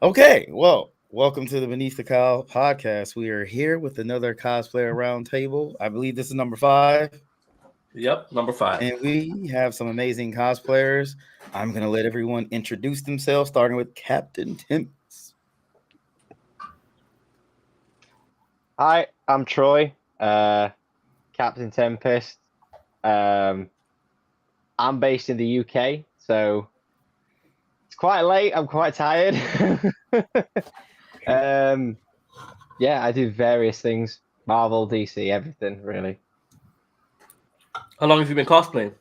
Okay, well, welcome to the Beneath the Cowl podcast. We are here with another Cosplayer Roundtable. I believe this is number 5. Yep, number 5. And we have some amazing cosplayers. I'm going to let everyone introduce themselves, starting with Captain Timps. Hi, I'm Troy, Captain Tempest. I'm based in the UK, so it's quite late. I'm quite tired. Yeah, I do various things: Marvel, DC, everything really. How long have you been cosplaying?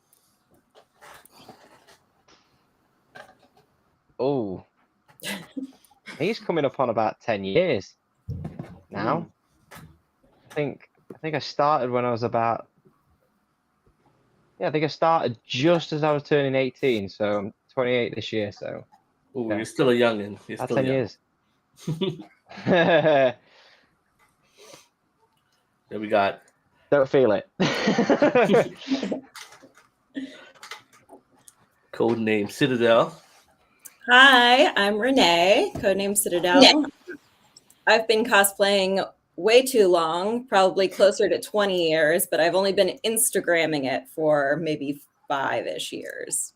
Oh, he's coming up on about 10 years now. I think I started when I was about. Yeah, I think I started just as I was turning 18, so I'm 28 this year. So. Oh, Yeah. You're still a youngin. You're That's still 10 young. years. Then we got. Don't feel it. Codename Citadel. Hi, I'm Renee, codename Citadel. I've been cosplaying way too long, probably closer to 20 years, but I've only been Instagramming it for maybe 5-ish years.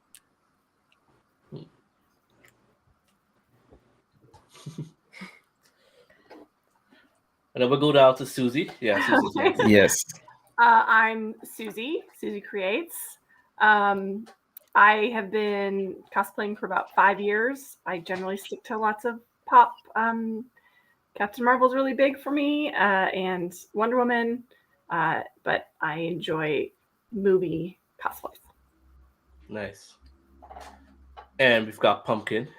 And then we'll go down to Susie. Yeah, Susie's next. Yes. I'm Susie. Susie Creates. I have been cosplaying for about 5 years. I generally stick to lots of pop. Captain Marvel's really big for me, and Wonder Woman. But I enjoy movie cosplays. Nice. And we've got Pumpkin.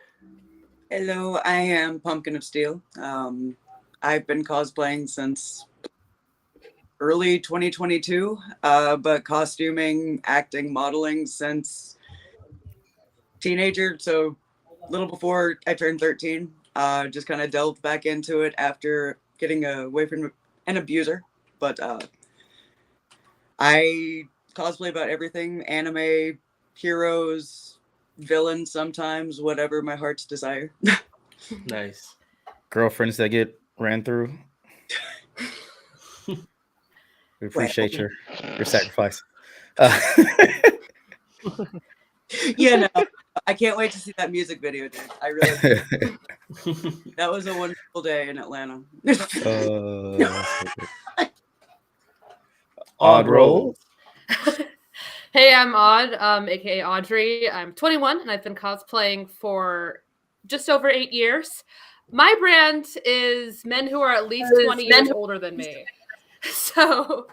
Hello, I am Pumpkin of Steel. I've been cosplaying since early 2022, but costuming, acting, modeling since teenager, so a little before I turned 13. Just kind of delved back into it after getting away from an abuser. But I cosplay about everything: anime, heroes, villains, sometimes, whatever my heart's desire. Nice. Girlfriends that get ran through. We appreciate your sacrifice. Yeah, no, I can't wait to see that music video, dude. I really do. That was a wonderful day in Atlanta. Odd roll. Hey, I'm Odd, aka Audrey. I'm 21 and I've been cosplaying for just over 8 years. My brand is men who are at least 20 years older than me. So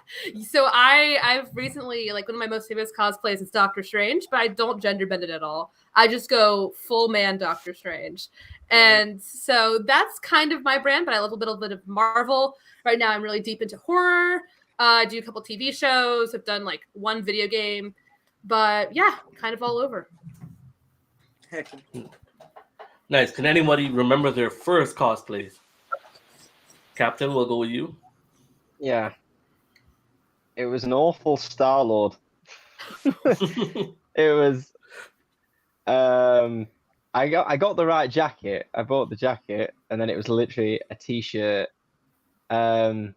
I've recently, like, one of my most famous cosplays is Doctor Strange, but I don't gender bend it at all. I just go full man Doctor Strange. And so that's kind of my brand, but I love a little bit of Marvel. Right now I'm really deep into horror. I do a couple TV shows. I've done like one video game, but yeah, kind of all over. Heck. Nice. Can anybody remember their first cosplays? Captain, we'll go with you. Yeah. It was an awful Star-Lord. It was I got the right jacket. I bought the jacket and then it was literally a t-shirt and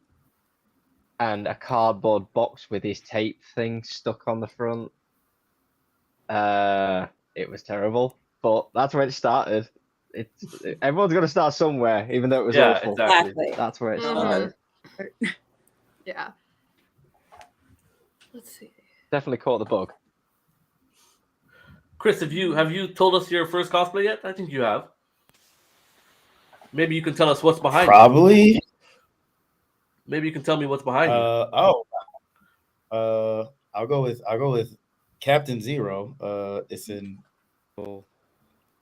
a cardboard box with his tape thing stuck on the front. It was terrible, but that's where it started. Everyone's got to start somewhere, even though it was awful. Exactly. That's where it started. Yeah. Let's see. Definitely caught the bug. Chris, have you told us your first cosplay yet? I think you have. Maybe you can tell us what's behind Probably. you. Maybe you can tell me what's behind you. I'll go with Captain Zero. It's in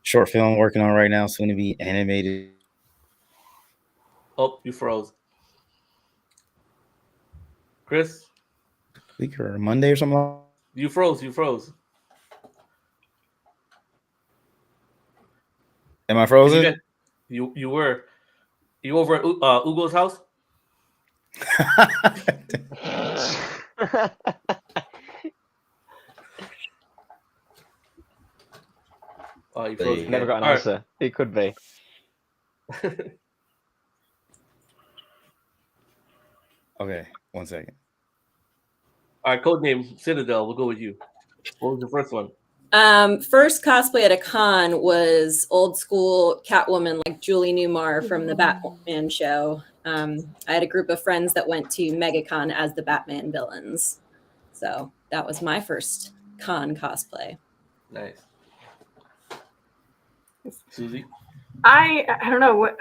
short film working on right now, soon to be animated. Oh, you froze. Chris? Week or Monday or something. You froze. Am I frozen? You were. You over at Ugo's house? Oh, you froze. Never got an answer. It could be. Okay, 1 second. All right, codename Citadel. We'll go with you. What was the first one? First cosplay at a con was old school Catwoman, like Julie Newmar from the Batman show. I had a group of friends that went to MegaCon as the Batman villains. So that was my first con cosplay. Nice. Susie? I don't know what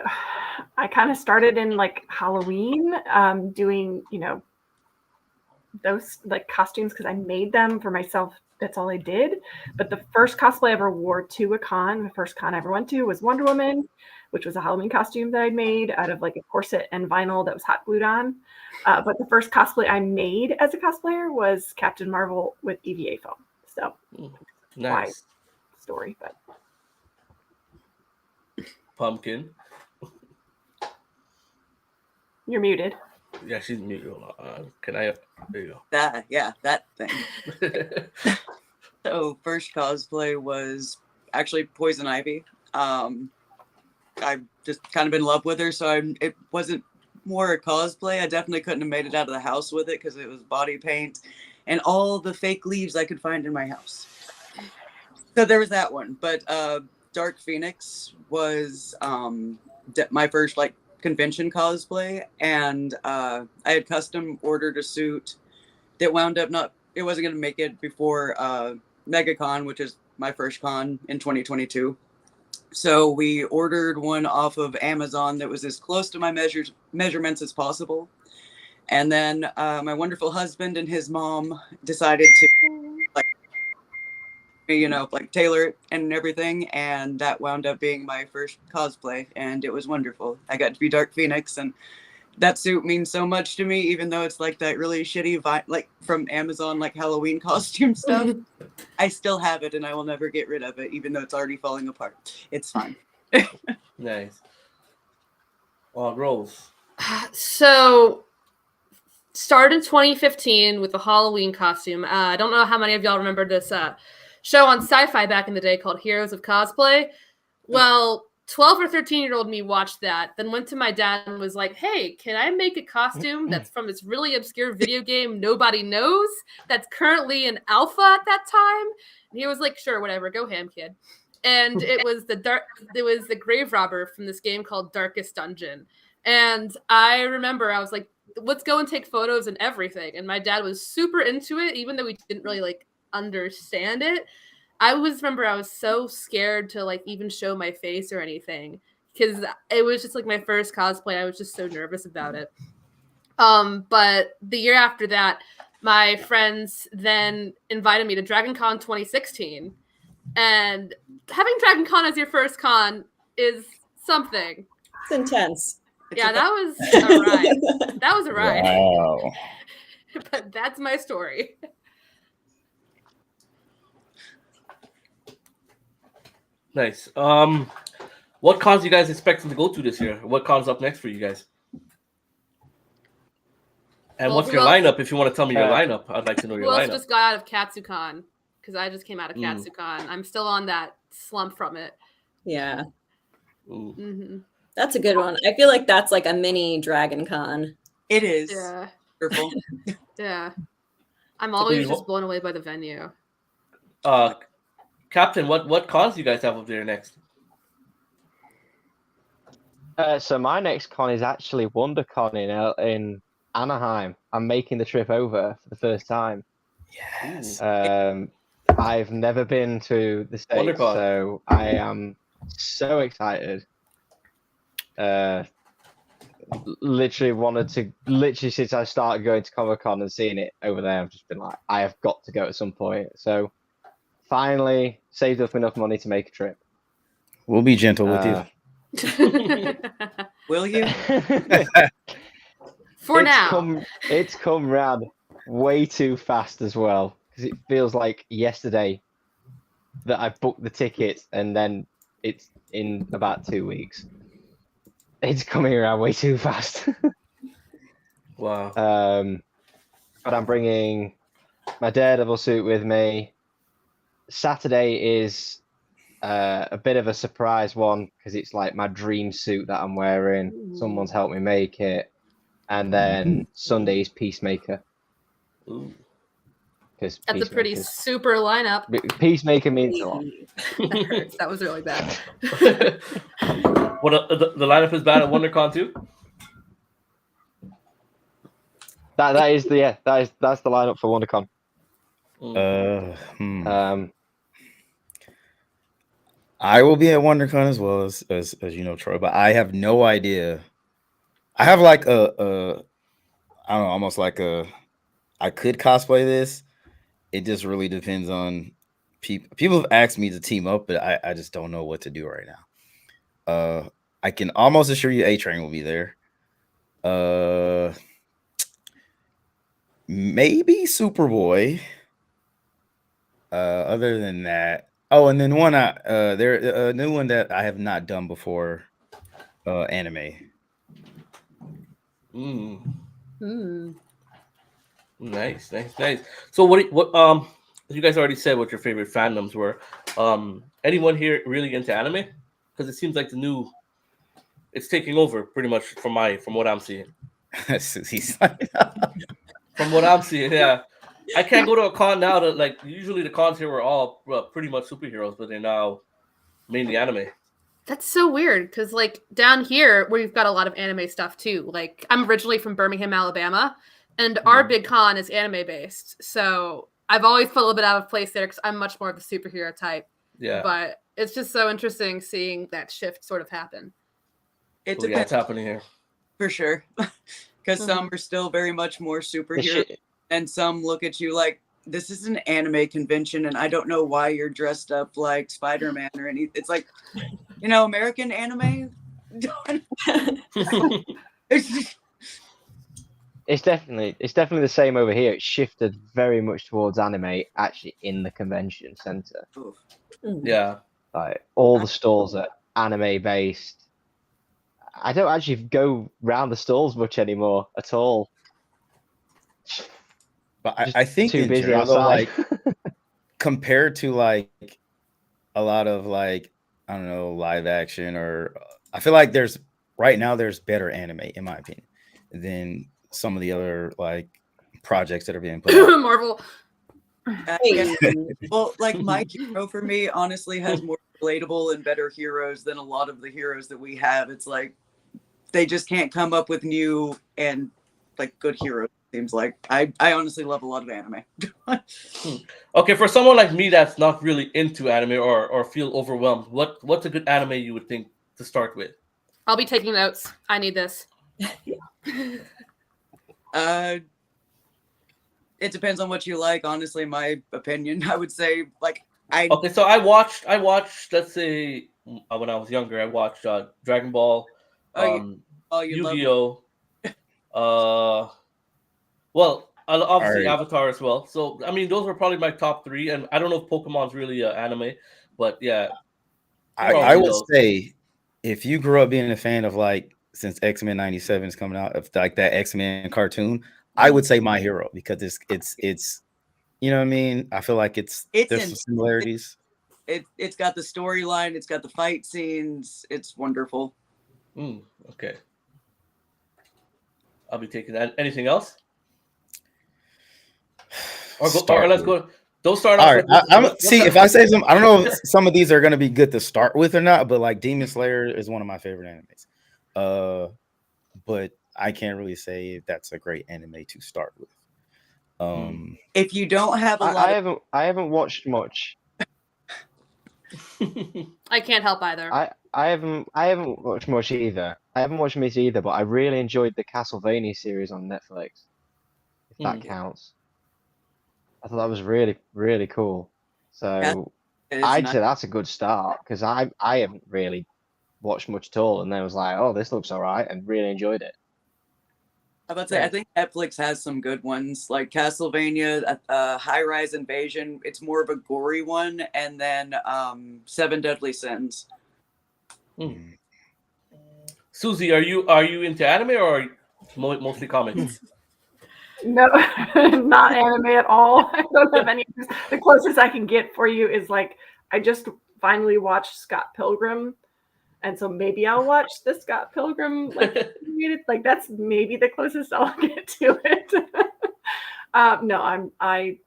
I kind of started in like Halloween, doing, those like costumes because I made them for myself. That's all I did. But the first cosplay I ever wore to a con, the first con I ever went to was Wonder Woman, which was a Halloween costume that I made out of like a corset and vinyl that was hot glued on. But the first cosplay I made as a cosplayer was Captain Marvel with EVA foam. So Nice story, but Pumpkin. you're muted. Yeah, she's muted. Can I? There you That thing. So first cosplay was actually Poison Ivy. I've just kind of been in love with her, so it wasn't more a cosplay. I definitely couldn't have made it out of the house with it because it was body paint and all the fake leaves I could find in my house. So there was that one. But Dark Phoenix was my first like convention cosplay, and I had custom ordered a suit that wound up it wasn't going to make it before MegaCon, which is my first con in 2022. So we ordered one off of Amazon that was as close to my measurements as possible. And then my wonderful husband and his mom decided to tailor it and everything. And that wound up being my first cosplay. And it was wonderful. I got to be Dark Phoenix, and that suit means so much to me, even though it's like that really shitty like from Amazon, like Halloween costume stuff. I still have it, and I will never get rid of it, even though it's already falling apart. It's fine. Nice. Rose. So, started 2015 with a Halloween costume. I don't know how many of y'all remember this show on Sci-Fi back in the day called Heroes of Cosplay. Well, 12 or 13-year-old me watched that, then went to my dad and was like, hey, can I make a costume that's from this really obscure video game nobody knows that's currently in alpha at that time? And he was like, sure, whatever, go ham, kid. And it was the grave robber from this game called Darkest Dungeon. And I remember I was like, let's go and take photos and everything. And my dad was super into it, even though we didn't really like understand it. I was so scared to like even show my face or anything because it was just like my first cosplay. I was just so nervous about it. But the year after that, my friends then invited me to Dragon Con 2016, and having Dragon Con as your first con is something. It's intense. Yeah, that was a ride. That was a ride. Wow. But that's my story. Nice. What cons are you guys expecting to go to this year? What cons up next for you guys? And Well, what's your lineup? If you want to tell me your lineup, I'd like to know your Who else lineup. just got out of KatsuCon? Because I just came out of KatsuCon. I'm still on that slump from it. Yeah. Mm-hmm. That's a good one. I feel like that's like a mini Dragon Con. It is. Yeah. Wonderful. Yeah. I'm always just blown away by the venue. Captain, what cons do you guys have up there next? So my next con is actually WonderCon in Anaheim. I'm making the trip over for the first time. Yes. I've never been to the States, WonderCon. so I am so excited. Literally since I started going to Comic-Con and seeing it over there, I've just been like, I have got to go at some point. So finally saved up enough money to make a trip. We'll be gentle with you. Will you? It's come round way too fast as well, because it feels like yesterday that I booked the tickets and then it's in about 2 weeks. It's coming around way too fast. Wow. But I'm bringing my Daredevil suit with me. Saturday is a bit of a surprise one because it's like my dream suit that I'm wearing. Someone's helped me make it. And then Sunday's Peacemaker. Ooh. Because That's a pretty super lineup. Peacemaker means a lot. That hurts. That was really bad. What the lineup is bad at WonderCon too? That's the lineup for WonderCon. I will be at WonderCon as well as you know, Troy, but I have no idea. I have like I don't know, almost like I could cosplay this. It just really depends on people. People have asked me to team up, but I just don't know what to do right now. I can almost assure you A-Train will be there. Maybe Superboy. Other than that, and then one there a new one that I have not done before, anime. Nice. So what you guys already said what your favorite fandoms were. Anyone here really into anime? Because it seems like it's taking over pretty much from what I'm seeing. From what I'm seeing, yeah. I can't go to a con now that like usually the cons here were all pretty much superheroes, but they're now mainly anime. That's so weird because like down here we've got a lot of anime stuff too. Like I'm originally from Birmingham, Alabama, and our big con is anime based. So I've always felt a little bit out of place there because I'm much more of a superhero type. Yeah. But it's just so interesting seeing that shift sort of happen. It's happening here. For sure. Because some are still very much more superhero, and some look at you like, this is an anime convention, and I don't know why you're dressed up like Spider-Man or anything. It's like, American anime? It's definitely the same over here. It's shifted very much towards anime actually in the convention center. Yeah. Like all the stalls are anime based. I don't actually go round the stalls much anymore at all. But I think too in busy general, outside. like compared to like a lot of like, I don't know, live action, or I feel like there's better anime in my opinion than some of the other like projects that are being put out. Marvel. Well, like my hero for me honestly has more relatable and better heroes than a lot of the heroes that we have. It's like they just can't come up with new and like good heroes. Seems like I honestly love a lot of anime. Okay, for someone like me that's not really into anime or feel overwhelmed, what's a good anime you would think to start with? I'll be taking notes. I need this. It depends on what you like. Honestly, my opinion, I would say Okay, so I watched. Let's say when I was younger, I watched Dragon Ball, Yu-Gi-Oh. Well, obviously Avatar as well. So I mean, those were probably my top three. And I don't know if Pokemon's really anime, but yeah, I would say if you grew up being a fan of like since X-Men '97 is coming out, of like that X-Men cartoon, I would say My Hero because it's you know what I mean? I feel like there's some similarities. It's got the storyline, it's got the fight scenes, it's wonderful. Okay. I'll be taking that. Anything else? Or let's go. Don't start off. All right. If I say some, I don't know if some of these are gonna be good to start with or not, but like Demon Slayer is one of my favorite animes. But I can't really say if that's a great anime to start with. If you don't have a lot, I haven't watched much. I can't help either. I haven't watched much either. I haven't watched much either, but I really enjoyed the Castlevania series on Netflix. If that counts. I thought that was really, really cool. So I'd say that's a good start because I haven't really watched much at all, and then I was like, oh, this looks all right, and really enjoyed it. I about to say, I think Netflix has some good ones, like Castlevania, High Rise Invasion. It's more of a gory one, and then Seven Deadly Sins. Susie, are you into anime or mostly comics? No, not anime at all. I don't have any. The closest I can get for you is like I just finally watched Scott Pilgrim, and so maybe I'll watch the Scott Pilgrim like that's maybe the closest I'll get to it. No, I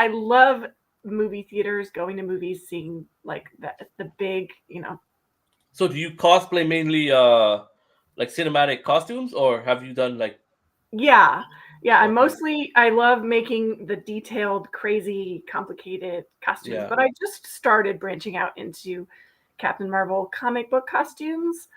love movie theaters, going to movies, seeing like the big, So do you cosplay mainly like cinematic costumes, or have you done like? Yeah. Okay. I love making the detailed, crazy, complicated costumes, Yeah. but I just started branching out into Captain Marvel comic book costumes.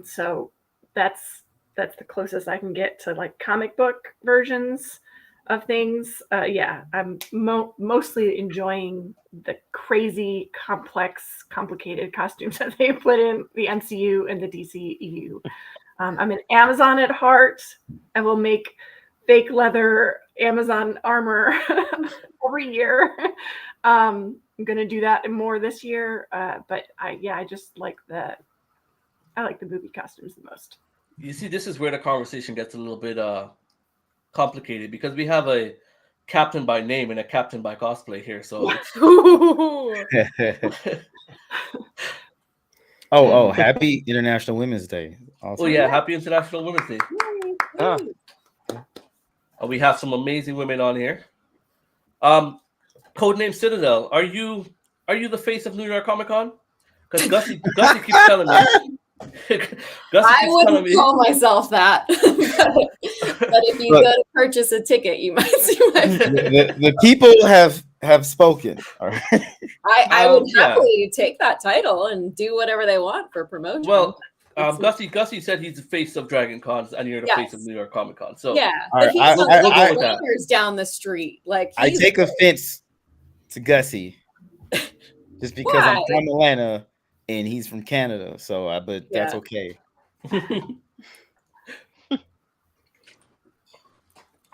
So that's the closest I can get to like comic book versions of things. Yeah, I'm mostly enjoying the crazy, complex, complicated costumes that they put in the MCU and the DCEU. I'm an Amazon at heart. I will make fake leather Amazon armor every year. I'm gonna do that more this year. But I just like the movie costumes the most. You see, this is where the conversation gets a little bit complicated because we have a captain by name and a captain by cosplay here. So it's Oh, happy International Women's Day. Also. oh yeah, happy International Women's Day. Ah, We have some amazing women on here. Codename Citadel. Are you the face of New York Comic Con? Because Gussie keeps telling me. I wouldn't call myself that. But if you go to purchase a ticket, you might see my face. The people have spoken. All right. I would happily take that title and do whatever they want for promotion. Well, Gussie said he's the face of Dragon Cons and you're the face of New York Comic Con. So yeah, all but right, he's we'll go with the down the street. Like I take offense to Gussie just because I'm from Atlanta and he's from Canada. So but that's okay.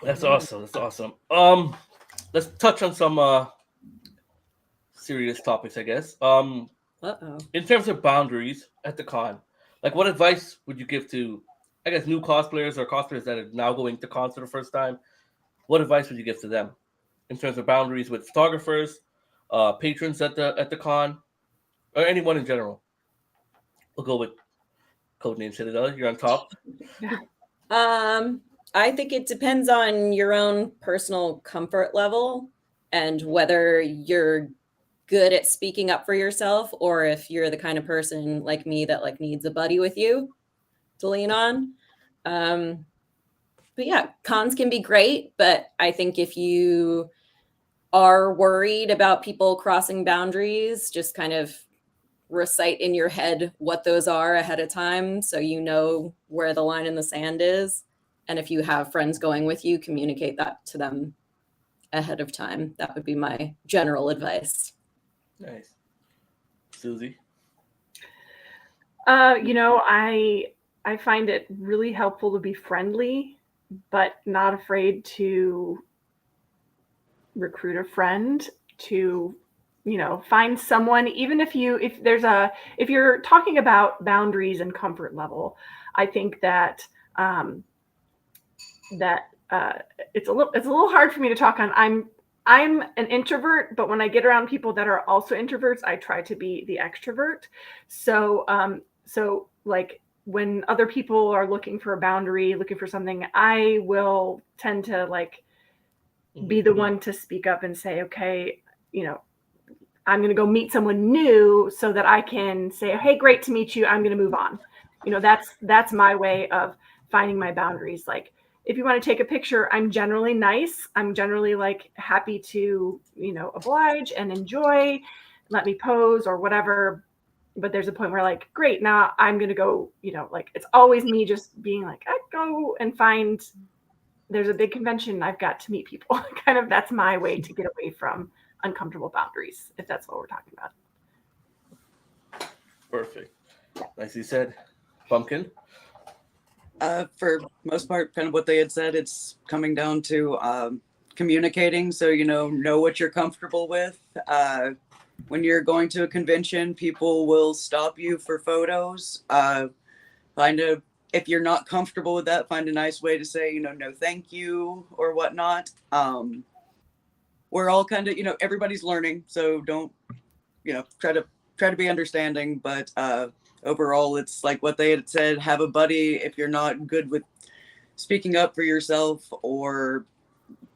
That's awesome. That's awesome. Let's touch on some serious topics, I guess. In terms of boundaries at the con, like what advice would you give to, I guess, new cosplayers or cosplayers that are now going to cons for the first time? What advice would you give to them in terms of boundaries with photographers, patrons at the con, or anyone in general? We'll go with Codename Citadel. You're on top. I think it depends on your own personal comfort level and whether you're good at speaking up for yourself or if you're the kind of person like me that like needs a buddy with you to lean on. But yeah, cons can be great, but I think if you are worried about people crossing boundaries, just kind of recite in your head what those are ahead of time so you know where the line in the sand is. And if you have friends going with you, communicate that to them ahead of time. That would be my general advice. Nice. Susie? I find it really helpful to be friendly, but not afraid to recruit a friend to, find someone, even if you're talking about boundaries and comfort level, I think that it's a little hard for me to talk on. I'm an introvert, but when I get around people that are also introverts, I try to be the extrovert. So like when other people are looking for a boundary, looking for something, I will tend to like be the one to speak up and say, okay, I'm going to go meet someone new so that I can say, hey, great to meet you. I'm going to move on. That's my way of finding my boundaries. Like, if you want to take a picture, I'm generally nice. I'm generally like happy to, oblige and enjoy, let me pose or whatever. But there's a point where like, great, now I'm going to go, like it's always me just being like, I go and find there's a big convention. I've got to meet people. Kind of that's my way to get away from uncomfortable boundaries, if that's what we're talking about. Perfect. Nicely said. Pumpkin? For most part, kind of what they had said, it's coming down to communicating. So, know what you're comfortable with. When you're going to a convention, people will stop you for photos. If you're not comfortable with that, find a nice way to say, no, thank you or whatnot. We're all kind of, everybody's learning. So don't try to be understanding, but overall it's like what they had said, have a buddy if you're not good with speaking up for yourself, or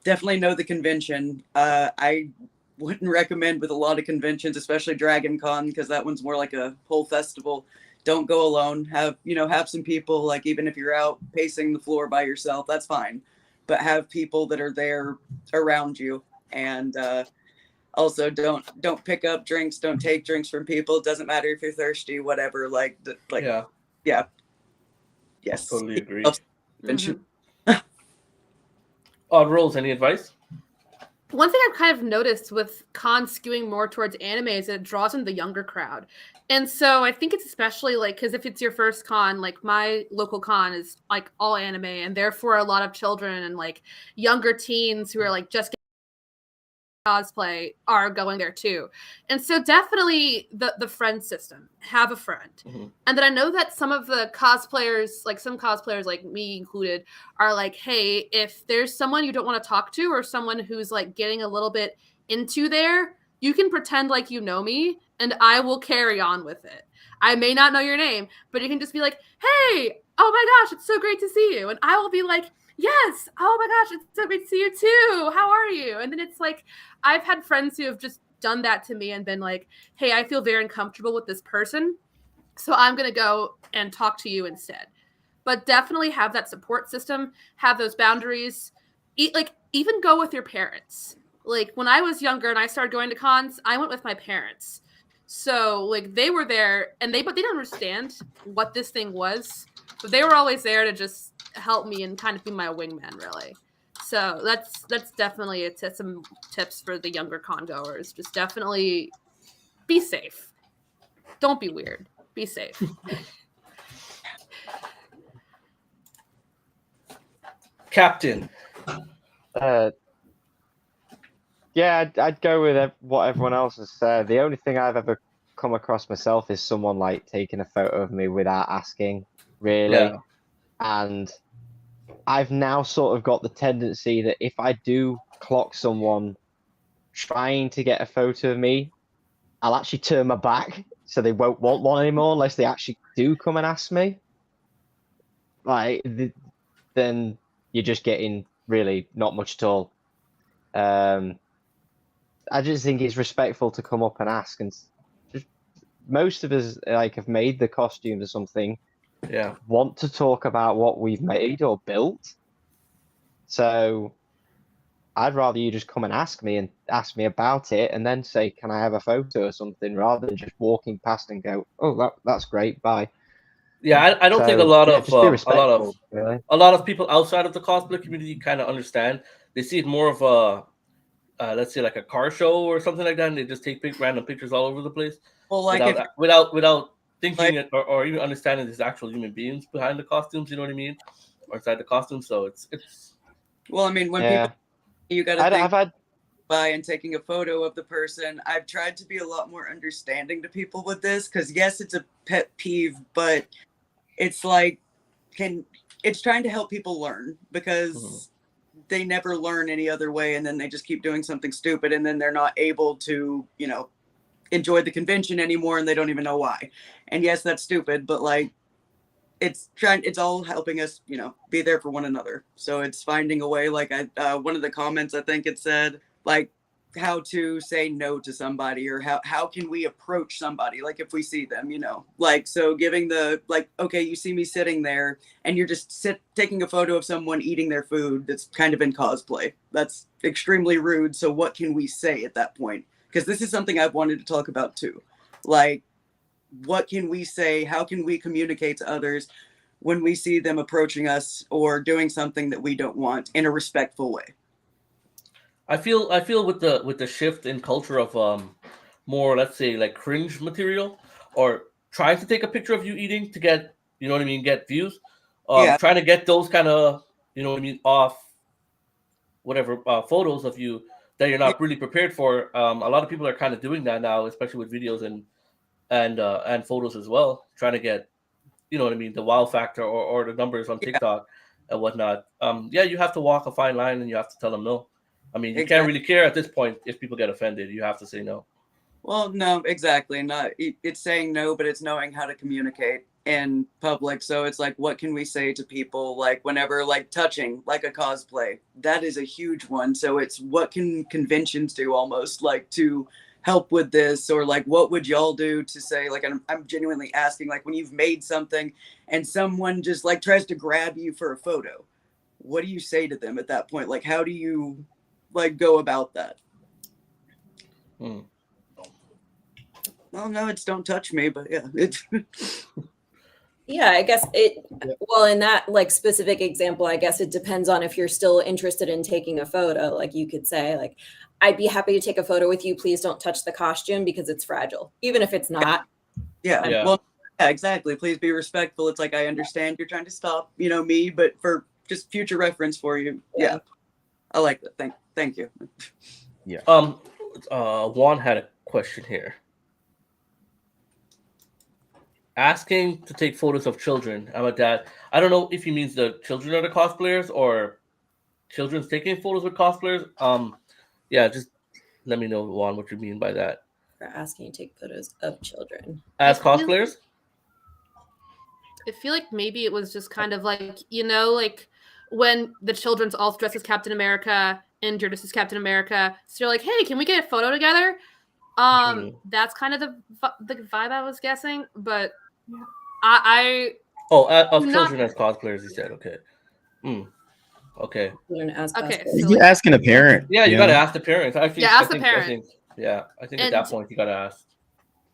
definitely know the convention. I wouldn't recommend with a lot of conventions, especially Dragon Con, because that one's more like a whole festival. Don't go alone. Have some people, like, even if you're out pacing the floor by yourself, that's fine, but have people that are there around you. And also don't pick up drinks, don't take drinks from people. It doesn't matter if you're thirsty, whatever. Yeah, yes, Totally agree. Convention. Odd Rolls, any advice? One thing I've kind of noticed with cons skewing more towards anime is that it draws in the younger crowd. And so I think it's especially like, because if it's your first con, like my local con is like all anime, and therefore a lot of children and like younger teens who are like just cosplay are going there too. And so definitely the friend system, have a friend. And then I know that some of the cosplayers, like some cosplayers like me included, are like, hey, if there's someone you don't want to talk to or someone who's like getting a little bit into there, you can pretend like you know me and I will carry on with it. I may not know your name, but you can just be like, hey, oh my gosh, it's so great to see you. And I will be like, yes, oh my gosh, it's so great to see you too. How are you? And then it's like, I've had friends who have just done that to me and been like, hey, I feel very uncomfortable with this person, so I'm going to go and talk to you instead. But definitely have that support system, have those boundaries, even go with your parents. Like when I was younger and I started going to cons, I went with my parents. So like they were there but they didn't understand what this thing was, but they were always there to just help me and kind of be my wingman, really. So that's definitely some tips for the younger con goers. Just definitely be safe. Don't be weird. Be safe. Captain. Yeah, I'd go with what everyone else has said. The only thing I've ever come across myself is someone like taking a photo of me without asking, really. Yeah. And I've now sort of got the tendency that if I do clock someone trying to get a photo of me, I'll actually turn my back so they won't want one anymore unless they actually do come and ask me. Like, then you're just getting really not much at all. I just think it's respectful to come up and ask, and just, most of us like have made the costume or something. Yeah. Want to talk about what we've made or built. So I'd rather you just come and ask me about it and then say, can I have a photo or something, rather than just walking past and go, oh, that's great, bye. Yeah, I don't think a lot of really. a lot of people outside of the cosplay community kind of understand. They see it more of a let's say like a car show or something like that, and they just take random pictures all over the place. Well, like without thinking or even understanding there's actual human beings behind the costumes, you know what I mean, or inside the costumes. So it's. Well, I mean, when people, you got to think by and taking a photo of the person. I've tried to be a lot more understanding to people with this, because yes, it's a pet peeve, but it's like, it's trying to help people learn, because they never learn any other way, and then they just keep doing something stupid, and then they're not able to, enjoy the convention anymore, and they don't even know why. And yes, that's stupid, but like, it's all helping us, be there for one another. So it's finding a way, like one of the comments, I think it said, like, how to say no to somebody, or how can we approach somebody, like if we see them, like, so giving the, like, okay, you see me sitting there and you're just taking a photo of someone eating their food that's kind of in cosplay. That's extremely rude. So what can we say at that point? Because this is something I've wanted to talk about too. Like, what can we say? How can we communicate to others when we see them approaching us or doing something that we don't want, in a respectful way? I feel with the shift in culture of more, let's say, like cringe material, or trying to take a picture of you eating to get, get views. Trying to get those kind of, off whatever photos of you that you're not really prepared for. A lot of people are kind of doing that now, especially with videos and photos as well, trying to get, the wow factor or the numbers on TikTok and whatnot. You have to walk a fine line, and you have to tell them no. I mean, you can't really care at this point if people get offended. You have to say no. Well, no, exactly. Not it's saying no, but it's knowing how to communicate in public. So it's like, what can we say to people? Like whenever, like touching, like a cosplay, that is a huge one. So it's what can conventions do almost like to help with this, or like what would y'all do to say, like I'm genuinely asking, like when you've made something and someone just like tries to grab you for a photo, what do you say to them at that point? Like how do you like go about that? Well, no, it's don't touch me, but yeah, it's Yeah, I guess well, in that like specific example, I guess it depends on if you're still interested in taking a photo. Like you could say like, I'd be happy to take a photo with you. Please don't touch the costume because it's fragile. Even if it's not. yeah. Well, yeah, exactly. Please be respectful. It's like, I understand you're trying to stop, me, but for just future reference for you. Yeah. I like that. Thank you. Yeah. Juan had a question here. Asking to take photos of children. I'm a dad. I don't know if he means the children are the cosplayers or children's taking photos with cosplayers. Yeah, just let me know, Juan, what you mean by that. For asking to take photos of children. As cosplayers? I feel like maybe it was just kind of like, like when the children's all dressed as Captain America and you're dressed as Captain America. So you're like, hey, can we get a photo together? That's kind of the vibe I was guessing, but I of children as cosplayers, you said. Okay. Okay. Okay. So you're asking a parent. Yeah, you gotta ask the parents. Ask the parent. I think at that point you gotta ask.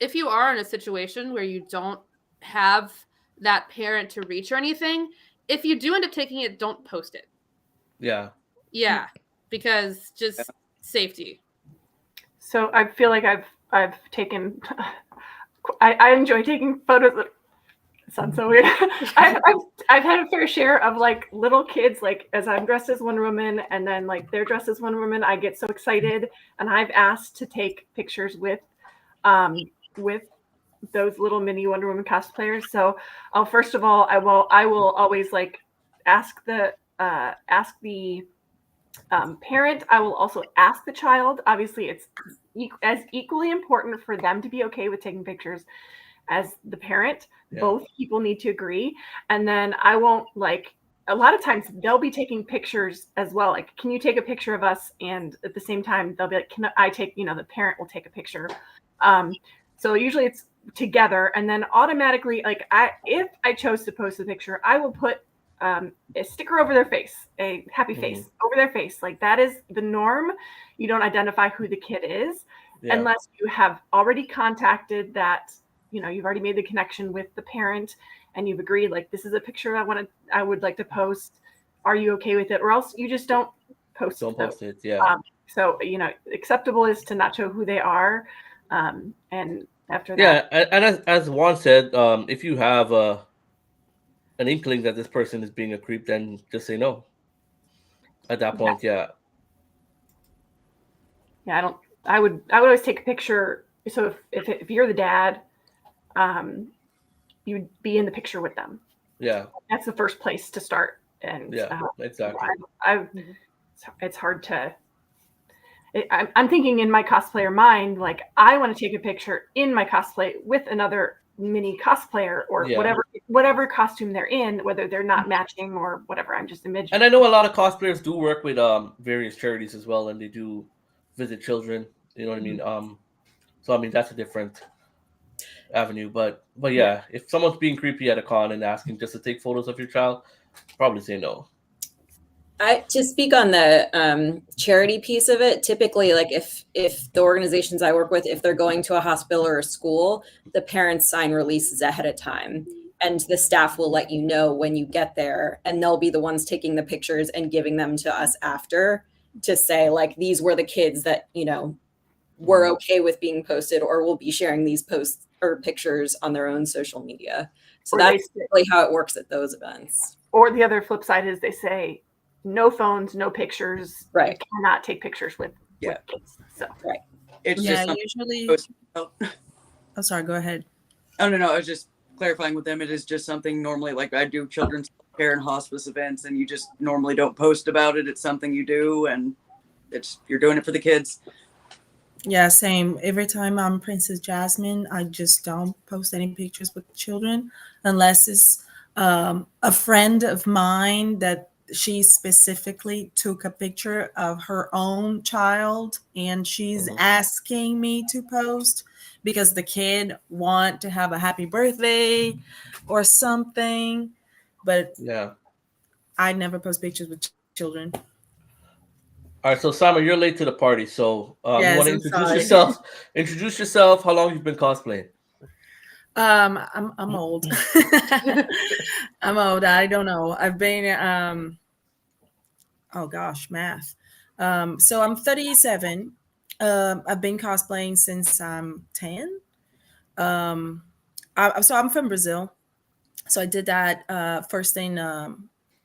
If you are in a situation where you don't have that parent to reach or anything, if you do end up taking it, don't post it. Yeah. Yeah, because just safety. So I feel like I've taken. I enjoy taking photos. It sounds so weird. I've had a fair share of like little kids, like as I'm dressed as Wonder Woman, and then like they're dressed as Wonder Woman. I get so excited, and I've asked to take pictures with those little mini Wonder Woman cosplayers. So, first of all, I will always like ask the parent. I will also ask the child. Obviously, it's as equally important for them to be okay with taking pictures as the parent. Yeah. Both people need to agree. And then I won't like, a lot of times they'll be taking pictures as well. Like, can you take a picture of us? And at the same time, they'll be like, can I take, the parent will take a picture. So usually it's together. And then automatically, like if I chose to post the picture, I will put a sticker over their face, a happy face over their face. Like that is the norm. You don't identify who the kid is unless you have already contacted that, you've already made the connection with the parent and you've agreed, like, this is a picture I would like to post. Are you okay with it? Or else you just don't post it. Don't post it. Yeah. So, acceptable is to not show who they are. And after that. Yeah. And as Juan said, if you have an inkling that this person is being a creep, then just say no. At that point, yeah. Yeah, I would always take a picture. So if you're the dad, you'd be in the picture with them. Yeah. That's the first place to start. And exactly. It's hard to. I'm thinking in my cosplayer mind, like I want to take a picture in my cosplay with another mini cosplayer or whatever costume they're in, whether they're not matching or whatever. I'm just imagining. And I know a lot of cosplayers do work with various charities as well, and they do visit children. You know what I mean? So I mean that's a different avenue, but yeah, if someone's being creepy at a con and asking just to take photos of your child, probably say no. To speak on the charity piece of it, typically, like if the organizations I work with, if they're going to a hospital or a school, the parents sign releases ahead of time, and the staff will let you know when you get there, and they'll be the ones taking the pictures and giving them to us after to say, like, these were the kids that were okay with being posted, or will be sharing these posts or pictures on their own social media. So that's really how it works at those events. Or the other flip side is they say, no phones, no pictures. Right. You cannot take pictures with kids. So right. It's usually. Oh, sorry. Go ahead. Oh no, I was just clarifying with them. It is just something normally, like I do children's care and hospice events, and you just normally don't post about it. It's something you do, and you're doing it for the kids. Yeah, same. Every time I'm Princess Jasmine, I just don't post any pictures with children unless it's a friend of mine that she specifically took a picture of her own child and she's Mhm. asking me to post because the kid want to have a happy birthday or something. But Yeah. I never post pictures with children. All right. So Simon, you're late to the party. So you want Yes, to I'm introduce sorry. yourself? Introduce yourself. How long you've been cosplaying? I'm old. I'm old. I don't know. I've been oh gosh, math. So I'm 37. I've been cosplaying since I'm 10. Um, so I'm from Brazil. So I did that first in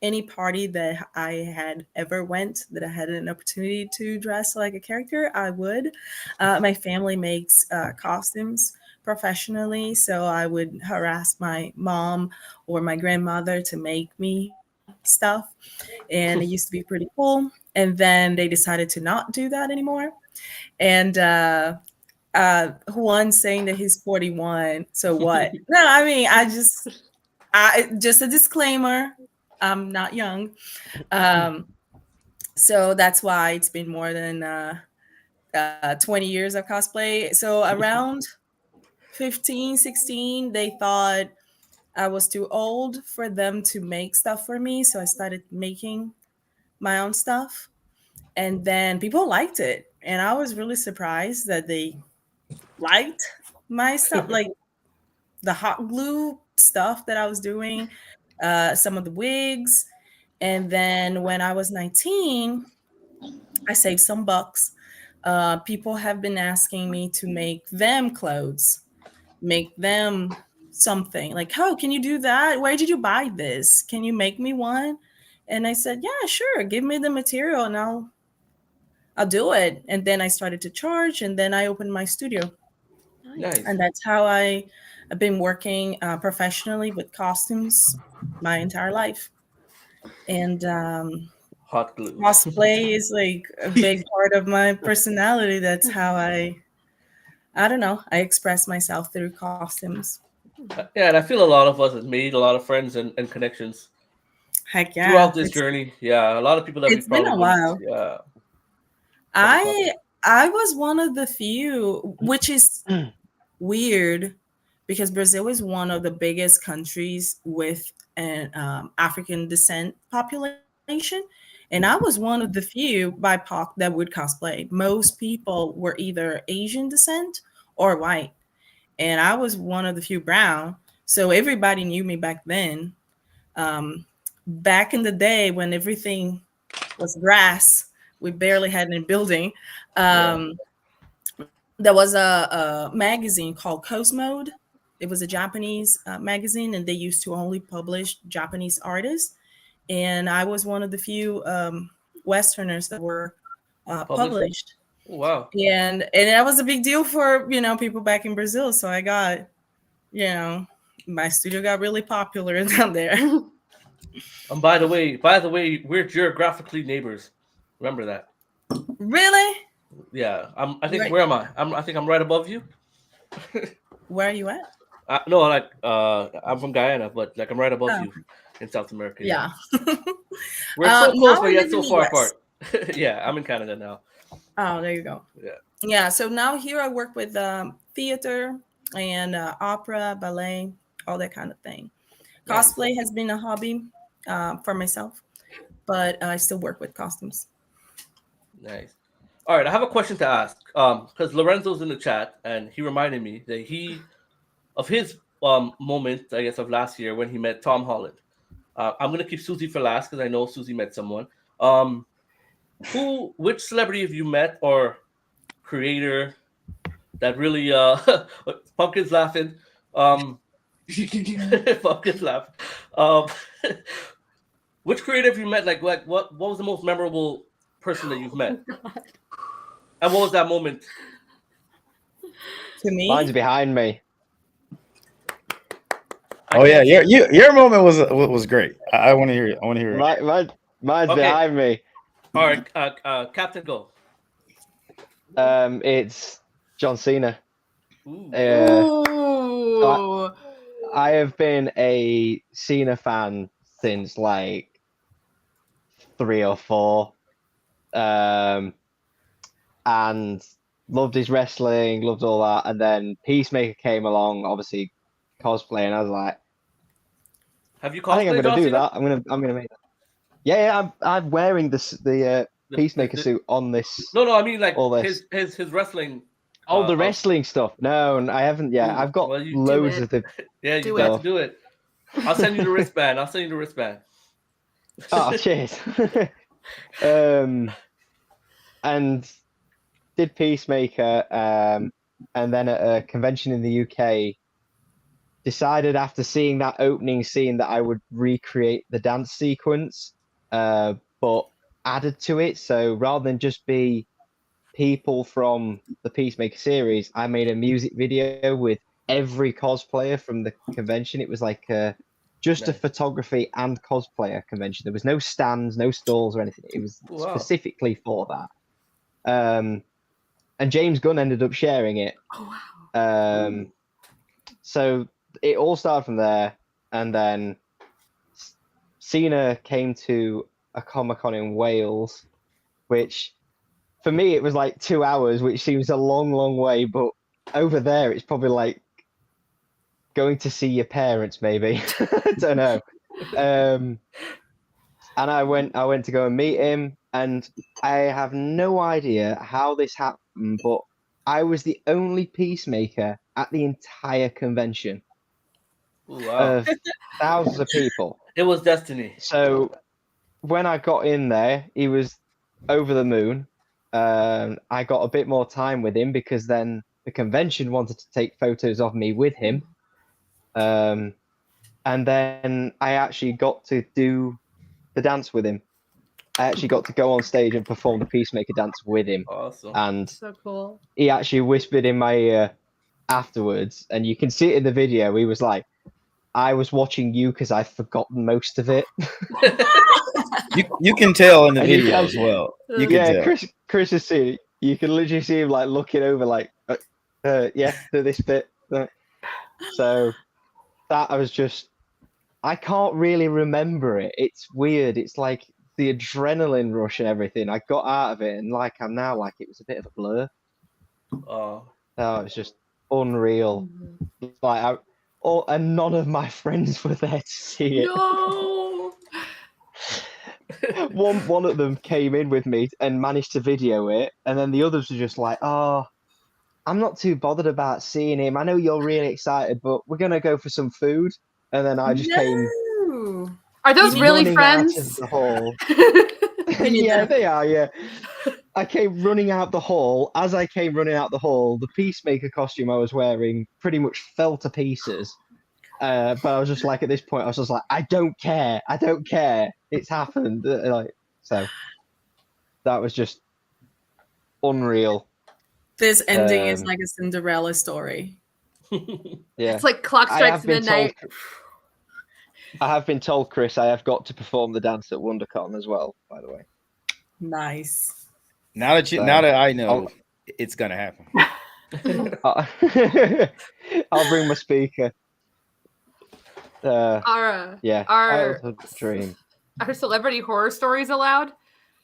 any party that I had ever went that I had an opportunity to dress like a character, I would. My family makes costumes professionally, so I would harass my mom or my grandmother to make me stuff, and it used to be pretty cool. And then they decided to not do that anymore. And Juan saying that he's 41. So what? No, I mean, I just a disclaimer. I'm not young. Um, so that's why it's been more than 20 years of cosplay. So around 15, 16, they thought I was too old for them to make stuff for me. So I started making my own stuff. And then people liked it. And I was really surprised that they liked my stuff. Like the hot glue stuff that I was doing, some of the wigs. And then when I was 19, I saved some bucks. People have been asking me to make them clothes, make them something. Like, oh, can you do that? Where did you buy this? Can you make me one? And I said, yeah, sure. Give me the material and I'll do it. And then I started to charge, and then I opened my studio. Nice. And that's how I've been working professionally with costumes my entire life. And Hot glue. cosplay is like a big part of my personality. That's how I don't know, I express myself through costumes. Yeah, and I feel a lot of us have made a lot of friends and connections Heck yeah. throughout this journey. Yeah, a lot of people that we It's been probably a wouldn't. while. Yeah. I was one of the few, which is weird because Brazil is one of the biggest countries with an African descent population. And I was one of the few BIPOC that would cosplay. Most people were either Asian descent or white. And I was one of the few brown. So everybody knew me back then. Back in the day when everything was grass, we barely had any building. There was a magazine called Cosmode. It was a Japanese magazine, and they used to only publish Japanese artists. And I was one of the few Westerners that were published. Oh, wow. And that was a big deal for people back in Brazil. So I got my studio got really popular down there. And by the way, we're geographically neighbors. Remember that. Really? Yeah. I think. Right. Where am I? I think I'm right above you. Where are you at? No, like I'm from Guyana, but like I'm right above Oh. you in South America. Yeah. We're so close, now but I yet live so in the far US. apart. Yeah, I'm in Canada now. Oh, there you go. Yeah. Yeah. So now here I work with theater and opera, ballet, all that kind of thing. Nice. Cosplay has been a hobby for myself, but I still work with costumes. Nice. All right, I have a question to ask. Because Lorenzo's in the chat, and he reminded me that of his moment, I guess, of last year when he met Tom Holland. I'm gonna keep Susie for last because I know Susie met someone. Which celebrity have you met or creator that really Pumpkin's laughing. Pumpkin's laughing. Which creator have you met? Like what was the most memorable person that you've met? And what was that moment? To me, Mine's behind me. Oh yeah, your moment was great. I want to hear it. I want to hear it. Mine's Okay. behind me. All right, Captain, go. It's John Cena. Ooh. Ooh. I have been a Cena fan since like 3 or 4, and loved his wrestling, loved all that. And then Peacemaker came along, obviously cosplay, and I was like, Have you I think I'm cosplayed gonna John do Cena? that. I'm gonna make that. Yeah, I'm wearing the Peacemaker suit on this. No, I mean like all this. his wrestling. Oh, the wrestling stuff. No, I haven't yet. Ooh, I've got well, you- loads Do of the. Yeah, you Do got it. to do it. I'll send you the wristband. I'll send you the wristband. Oh, cheers. And did Peacemaker, and then at a convention in the UK, decided after seeing that opening scene that I would recreate the dance sequence, but added to it. So rather than just be people from the Peacemaker series, I made a music video with every cosplayer from the convention. It was like just a Nice. photography and cosplayer convention. There was no stands, no stalls or anything. It was Wow. specifically for that. And James Gunn ended up sharing it. Oh wow. So it all started from there, and then Cena came to a Comic-Con in Wales, which for me it was like 2 hours, which seems a long way, but over there it's probably like going to see your parents, maybe. I don't know. And I went to go and meet him, and I have no idea how this happened, but I was the only Peacemaker at the entire convention Ooh, wow. of thousands of people. It was destiny. So when I got in there, he was over the moon. I got a bit more time with him because then the convention wanted to take photos of me with him. And then I actually got to do the dance with him. I actually got to go on stage and perform the Peacemaker dance with him. Awesome. And So cool. he actually whispered in my ear afterwards, and you can see it in the video. He was like, I was watching you because I've forgotten most of it. You can tell in the And you video can- as well. You can tell. Chris has seen it. You can literally see him like looking over, like, yeah, do this bit. So that I was just, I can't really remember it. It's weird. It's like the adrenaline rush and everything. I got out of it, and like I'm now, like it was a bit of a blur. Oh, It's just unreal. It's like and none of my friends were there to see it. No. One of them came in with me and managed to video it, and then the others were just like, "Oh, I'm not too bothered about seeing him. I know you're really excited, but we're gonna go for some food." And then I just came No. Are those really running out of friends? the hall. you Yeah, know. they are. Yeah, I came running out the hall. As I came running out the hall, the Peacemaker costume I was wearing pretty much fell to pieces. But I was just like, at this point, I was just like, I don't care. It's happened. Like, so that was just unreal. This ending is Um, like a Cinderella story. Yeah, It's like clock I strikes have been midnight. I have been told, Chris, I have got to perform the dance at WonderCon as well. By the way, Nice. Now that I know, it's gonna happen. I'll bring my speaker. Our Yeah, our childhood dream. our celebrity horror stories allowed.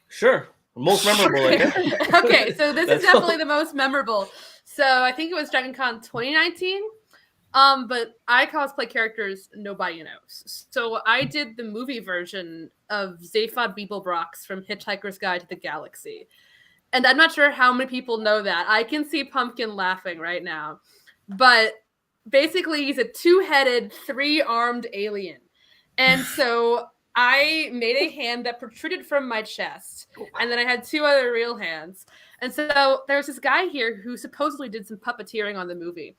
sure. Most memorable, I guess. Okay, so this is That's definitely all. the most memorable. So I think it was Dragon Con 2019. But I cosplay characters nobody knows. So I did the movie version of Zaphod Beeblebrox from Hitchhiker's Guide to the Galaxy. And I'm not sure how many people know that. I can see Pumpkin laughing right now. But basically, he's a two-headed, three-armed alien. And so I made a hand that protruded from my chest. And then I had two other real hands. And so there's this guy here who supposedly did some puppeteering on the movie.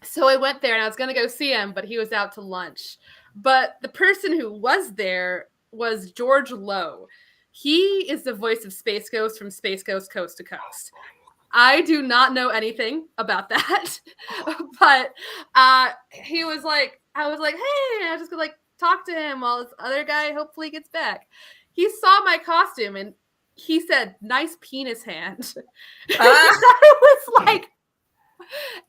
So I went there and I was going to go see him, but he was out to lunch. But the person who was there was George Lowe. He is the voice of Space Ghost from Space Ghost Coast to Coast. I do not know anything about that, but he was like, I was like, hey, I was just gonna like talk to him while this other guy hopefully gets back. He saw my costume and he said, "Nice penis hand." Ah. I was like,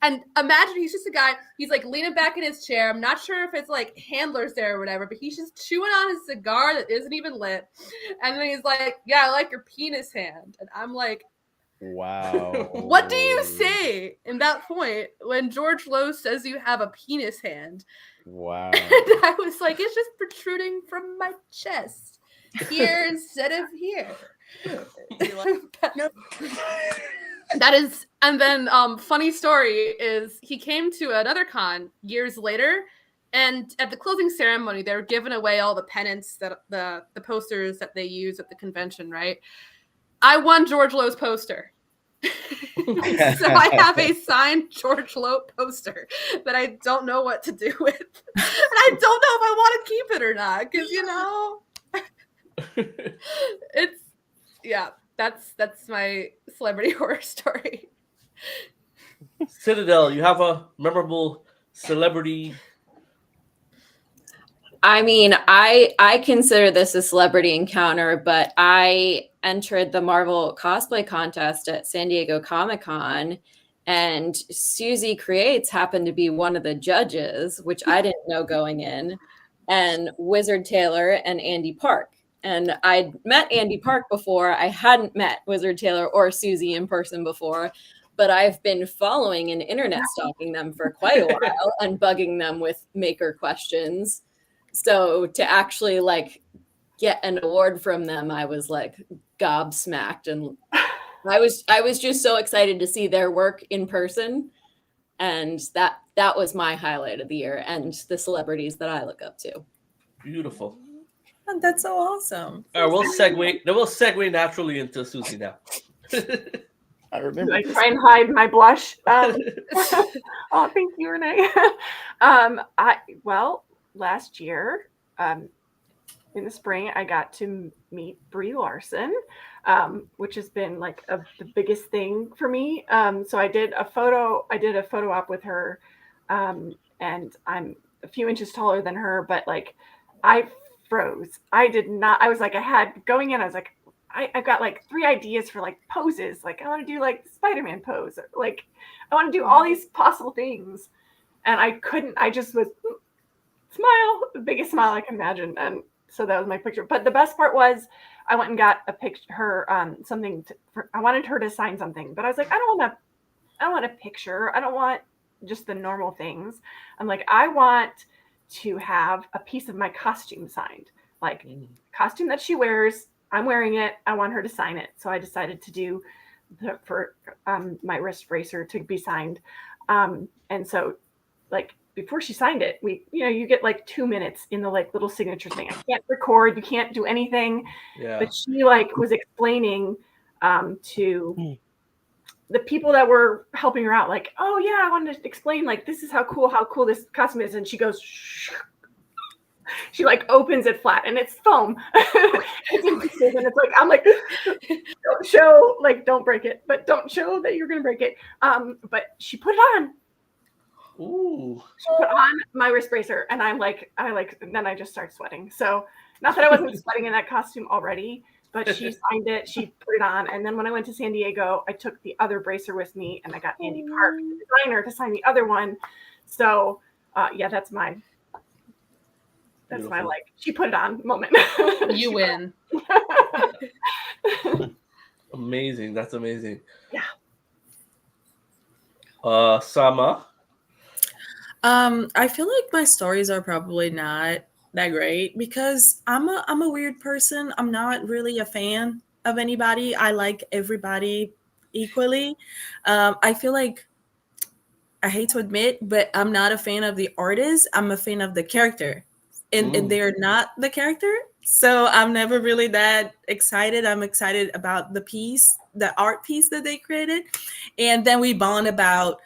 and imagine he's just a guy, he's like leaning back in his chair. I'm not sure if it's like handlers there or whatever, but he's just chewing on his cigar that isn't even lit. And then he's like, "Yeah, I like your penis hand." And I'm like, Wow. what do you say in that point when George Lowe says you have a penis hand? Wow. And I was like, it's just protruding from my chest here instead of here. That is, and then funny story is he came to another con years later, and at the closing ceremony they were giving away all the pennants, that the posters that they use at the convention, right? I won George Lowe's poster. So I have a signed George Lowe poster that I don't know what to do with. And I don't know if I want to keep it or not, because it's, yeah, that's my celebrity horror story. Citadel, you have a memorable celebrity? I mean, I consider this a celebrity encounter, but I entered the Marvel cosplay contest at San Diego Comic-Con, and Susie Creates happened to be one of the judges, which I didn't know going in, and Wizard Taylor and Andy Park. And I'd met Andy Park before. I hadn't met Wizard Taylor or Susie in person before, but I've been following and internet stalking them for quite a while and bugging them with maker questions. So to actually like get an award from them, I was like gobsmacked, and I was just so excited to see their work in person, and that was my highlight of the year, and the celebrities that I look up to. Beautiful. Oh, that's so awesome. All right, we'll segue naturally into Susie now. I remember. I try and hide my blush. Oh, thank you, Renee. Last year, in the spring, I got to meet Brie Larson, which has been like the biggest thing for me. So I did a photo op with her, and I'm a few inches taller than her, but like I froze. I was like, I've got like 3 ideas for like poses. Like I want to do like Spider-Man pose, or like I want to do all these possible things. And I couldn't, I just was smile, the biggest smile I can imagine. And so that was my picture. But the best part was I went and got a picture, I wanted her to sign something, but I was like, I don't want a picture. I don't want just the normal things. I'm like, I want to have a piece of my costume signed, like costume that she wears. I'm wearing it. I want her to sign it. So I decided to do my wrist bracer to be signed. And so like before she signed it, you get like 2 minutes in the like little signature thing. I can't record, you can't do anything. Yeah. But she like was explaining to the people that were helping her out, like, oh yeah, I wanted to explain like this is how cool this costume is. And she goes, shh. She like opens it flat and it's foam. It's in pieces, and it's like, I'm like, don't break it, but don't show that you're gonna break it. But she put it on. Ooh. She put on my wrist bracer, and then I just start sweating. So not that I wasn't sweating in that costume already, but she signed it, she put it on. And then when I went to San Diego, I took the other bracer with me, and I got Andy Park, the designer, to sign the other one. So yeah, that's my like, she put it on moment. You win. Amazing. That's amazing. Yeah. Sama. I feel like my stories are probably not that great because I'm a weird person. I'm not really a fan of anybody. I like everybody equally. I feel like, I hate to admit, but I'm not a fan of the artist. I'm a fan of the character. And they're not the character. So I'm never really that excited. I'm excited about the art piece that they created. And then we bond about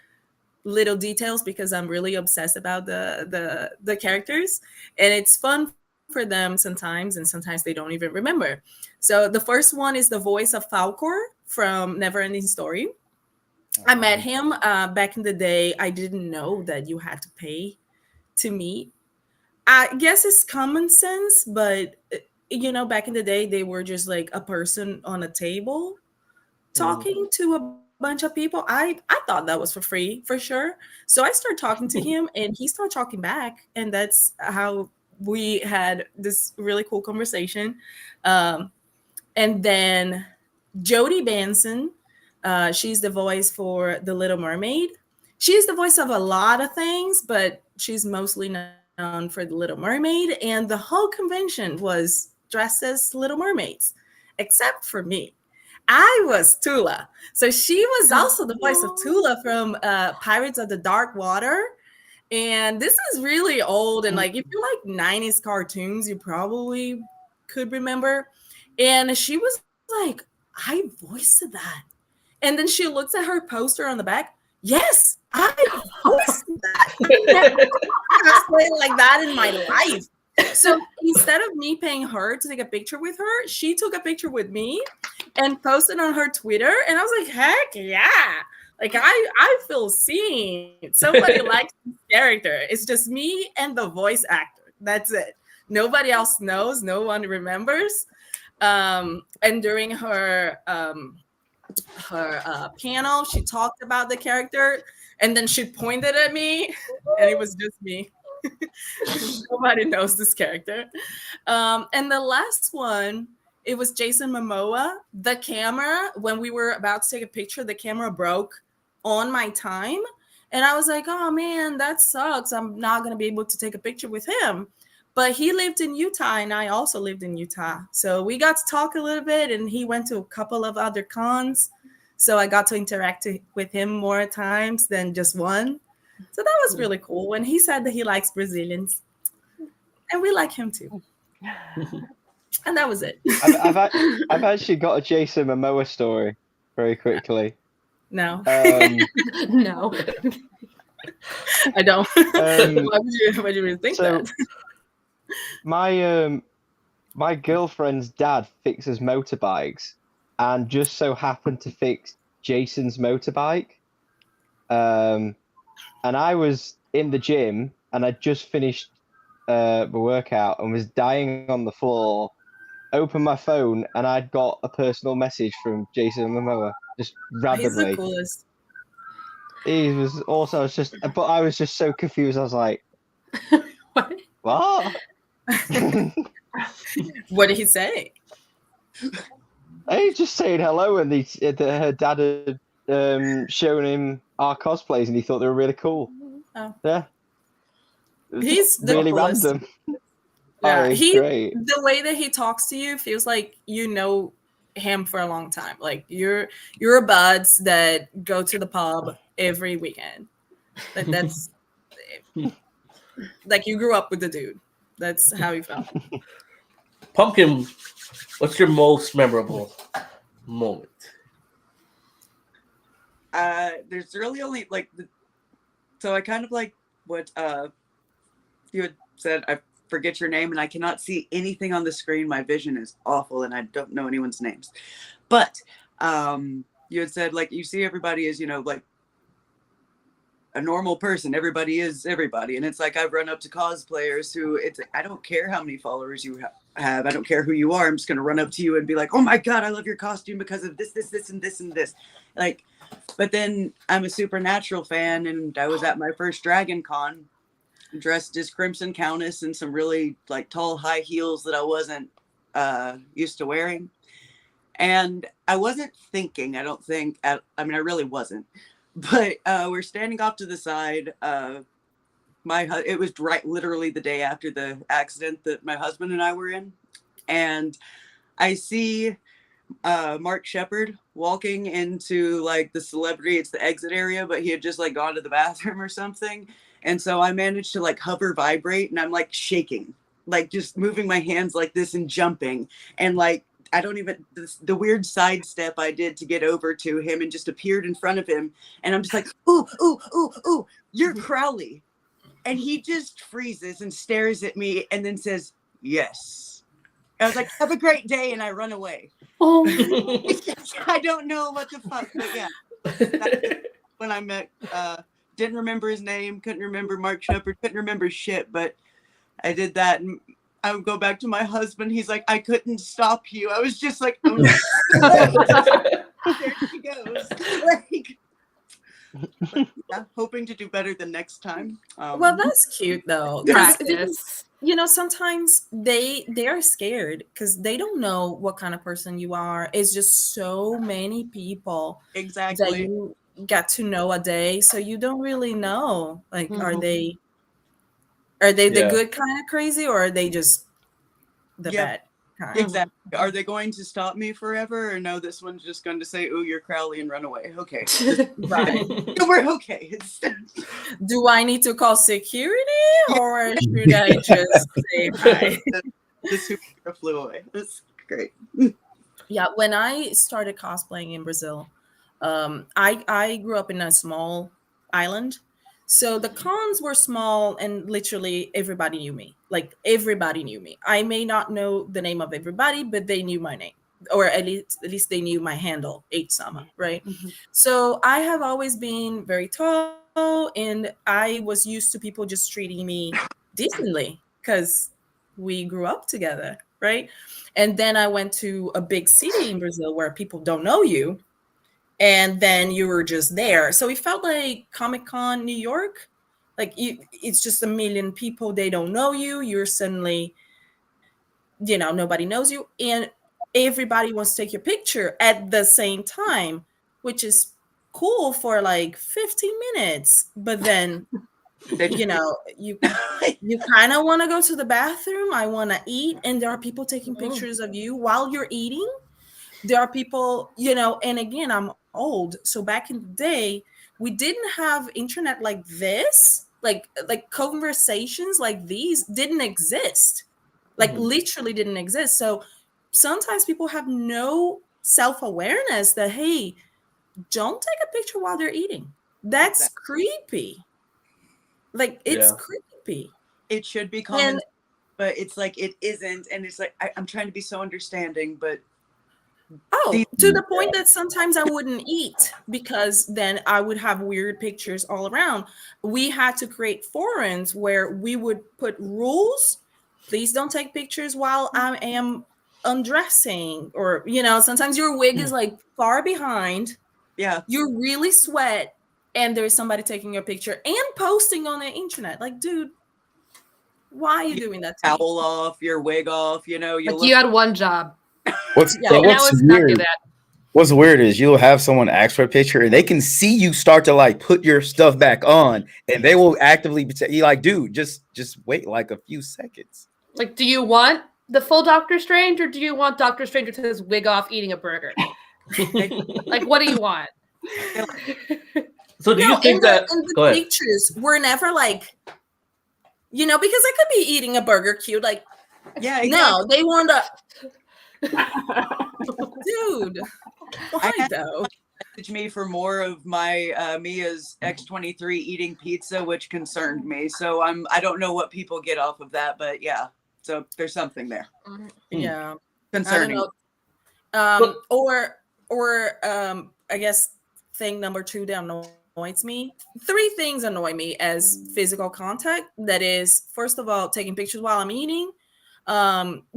little details because I'm really obsessed about the characters. And it's fun for them sometimes, and sometimes they don't even remember. So the first one is the voice of Falcor from Neverending Story. I met him back in the day. I didn't know that you had to pay to meet. I guess it's common sense, but you know, back in the day, they were just like a person on a table talking to a bunch of people. I thought that was for free for sure. So I started talking to him and he started talking back, and that's how we had this really cool conversation. And then Jodie Benson, she's the voice for The Little Mermaid. She's the voice of a lot of things, but she's mostly known for The Little Mermaid. And the whole convention was dressed as Little Mermaids, except for me. I was Tula. So she was also the voice of Tula from Pirates of the Dark Water. And this is really old. And like, if you like 90s cartoons, you probably could remember. And she was like, I voiced that. And then she looks at her poster on the back. Yes, I voiced that. I played like that in my life. So instead of me paying her to take a picture with her, she took a picture with me and posted on her Twitter. And I was like, heck yeah. Like I feel seen. Somebody likes this character. It's just me and the voice actor. That's it. Nobody else knows. No one remembers. And during her panel, she talked about the character, and then she pointed at me, and it was just me. Nobody knows this character. And the last one, it was Jason Momoa. The camera, when we were about to take a picture, the camera broke on my time, and I was like, oh man, that sucks. I'm not gonna be able to take a picture with him. But he lived in Utah, and I also lived in Utah. So we got to talk a little bit, and he went to a couple of other cons. So I got to interact with him more times than just one. So that was really cool. And he said that he likes Brazilians. And we like him too. And that was it. I've actually got a Jason Momoa story very quickly. No. No. I don't. Why would you even think that? My girlfriend's dad fixes motorbikes, and just so happened to fix Jason's motorbike. And I was in the gym, and I just finished my workout and was dying on the floor. Opened my phone, and I'd got a personal message from Jason Momoa just randomly. He's the coolest. He was also but I was just so confused. I was like, what? What did he say? He just saying hello, and her dad had shown him our cosplays, and he thought they were really cool. Oh. Yeah, He's the really coolest. random. Yeah, he's great. The way that he talks to you feels like you know him for a long time. Like you're buds that go to the pub every weekend. Like that's like you grew up with the dude. That's how you felt. Pumpkin, what's your most memorable moment? There's really only so I kind of like what you had said. I forget your name, and I cannot see anything on the screen. My vision is awful, and I don't know anyone's names. But you had said like you see everybody as like a normal person. Everybody is everybody, and it's like I've run up to cosplayers who I don't care how many followers you have. I don't care who you are. I'm just gonna run up to you and be like, oh my god, I love your costume because of this, and this, and this. Like, but then I'm a Supernatural fan, and I was at my first Dragon Con dressed as Crimson Countess in some really like tall high heels that I wasn't used to wearing. And I wasn't thinking, I don't think, I mean, I really wasn't. But we're standing off to the side. It was literally the day after the accident that my husband and I were in. And I see Mark Shepard walking into like the celebrity, it's the exit area, but he had just like gone to the bathroom or something. And so I managed to like hover vibrate, and I'm like shaking, like just moving my hands like this and jumping. And like, I don't even, the weird sidestep I did to get over to him and just appeared in front of him. And I'm just like, ooh, ooh, ooh, ooh, you're Crowley. And he just freezes and stares at me and then says, yes. I was like, have a great day. And I run away. Oh, I don't know what the fuck, but yeah. That's when I met, didn't remember his name, couldn't remember Mark Shepard, couldn't remember shit, but I did that. And I would go back to my husband. He's like, I couldn't stop you. I was just like, oh, there she goes. Like, yeah, hoping to do better the next time. Well, that's cute though. 'Cause Practice. you know, sometimes they are scared because they don't know what kind of person you are. It's just so many people that exactly. you get to know a day, so you don't really know. Like, are they the Yeah. good kind of crazy, or are they just the Yeah. bad kind? Exactly. Are they going to stop me forever, or no? This one's just going to say, "Ooh, you're Crowley," and run away. Okay, Right. we're okay. Do I need to call security, or should I just say hi? The superhero flew away. That's great. Yeah, when I started cosplaying in Brazil, I grew up in a small island, so the cons were small, and literally everybody knew me. Like everybody knew me. I may not know the name of everybody, but they knew my name, or at least they knew my handle, H Sama, right? So I have always been very tall, and I was used to people just treating me decently because we grew up together, right? And then I went to a big city in Brazil where people don't know you, and then you were just there. So it felt like Comic-Con New York. Like it's just a million people, they don't know you. You're suddenly, nobody knows you, and everybody wants to take your picture at the same time, which is cool for like 15 minutes. But then you kind of want to go to the bathroom. I want to eat, and there are people taking pictures of you while you're eating. There are people, and again, I'm old, so back in the day we didn't have internet like this. Like conversations like these didn't exist. Like literally didn't exist. So sometimes people have no self-awareness that, hey, don't take a picture while they're eating. That's creepy. Like, it's creepy. It should be common, but it's like it isn't, and it's like I'm trying to be so understanding, but to the point that sometimes I wouldn't eat because then I would have weird pictures all around. We had to create forums where we would put rules. Please don't take pictures while I am undressing, or sometimes your wig is like far behind. Yeah, you really sweat, and there's somebody taking your picture and posting on the internet. Like, dude, why are you doing that? Towel off, your wig off. You had one job. What's weird is you'll have someone ask for a picture and they can see you start to like put your stuff back on, and they will actively be like, dude, just wait like a few seconds. Like, do you want the full Doctor Strange, or do you want Doctor Strange with his wig off eating a burger? Like, what do you want? So do you think that the pictures were never like, because I could be eating a burger cute, like, exactly. No, they want to. Dude, why though? Message me for more of my Mia's X23 eating pizza, which concerned me. So I don't know what people get off of that, but yeah. So there's something there. Yeah, concerning. Or I guess thing number 2 that annoys me. 3 things annoy me as physical contact. That is, first of all, taking pictures while I'm eating.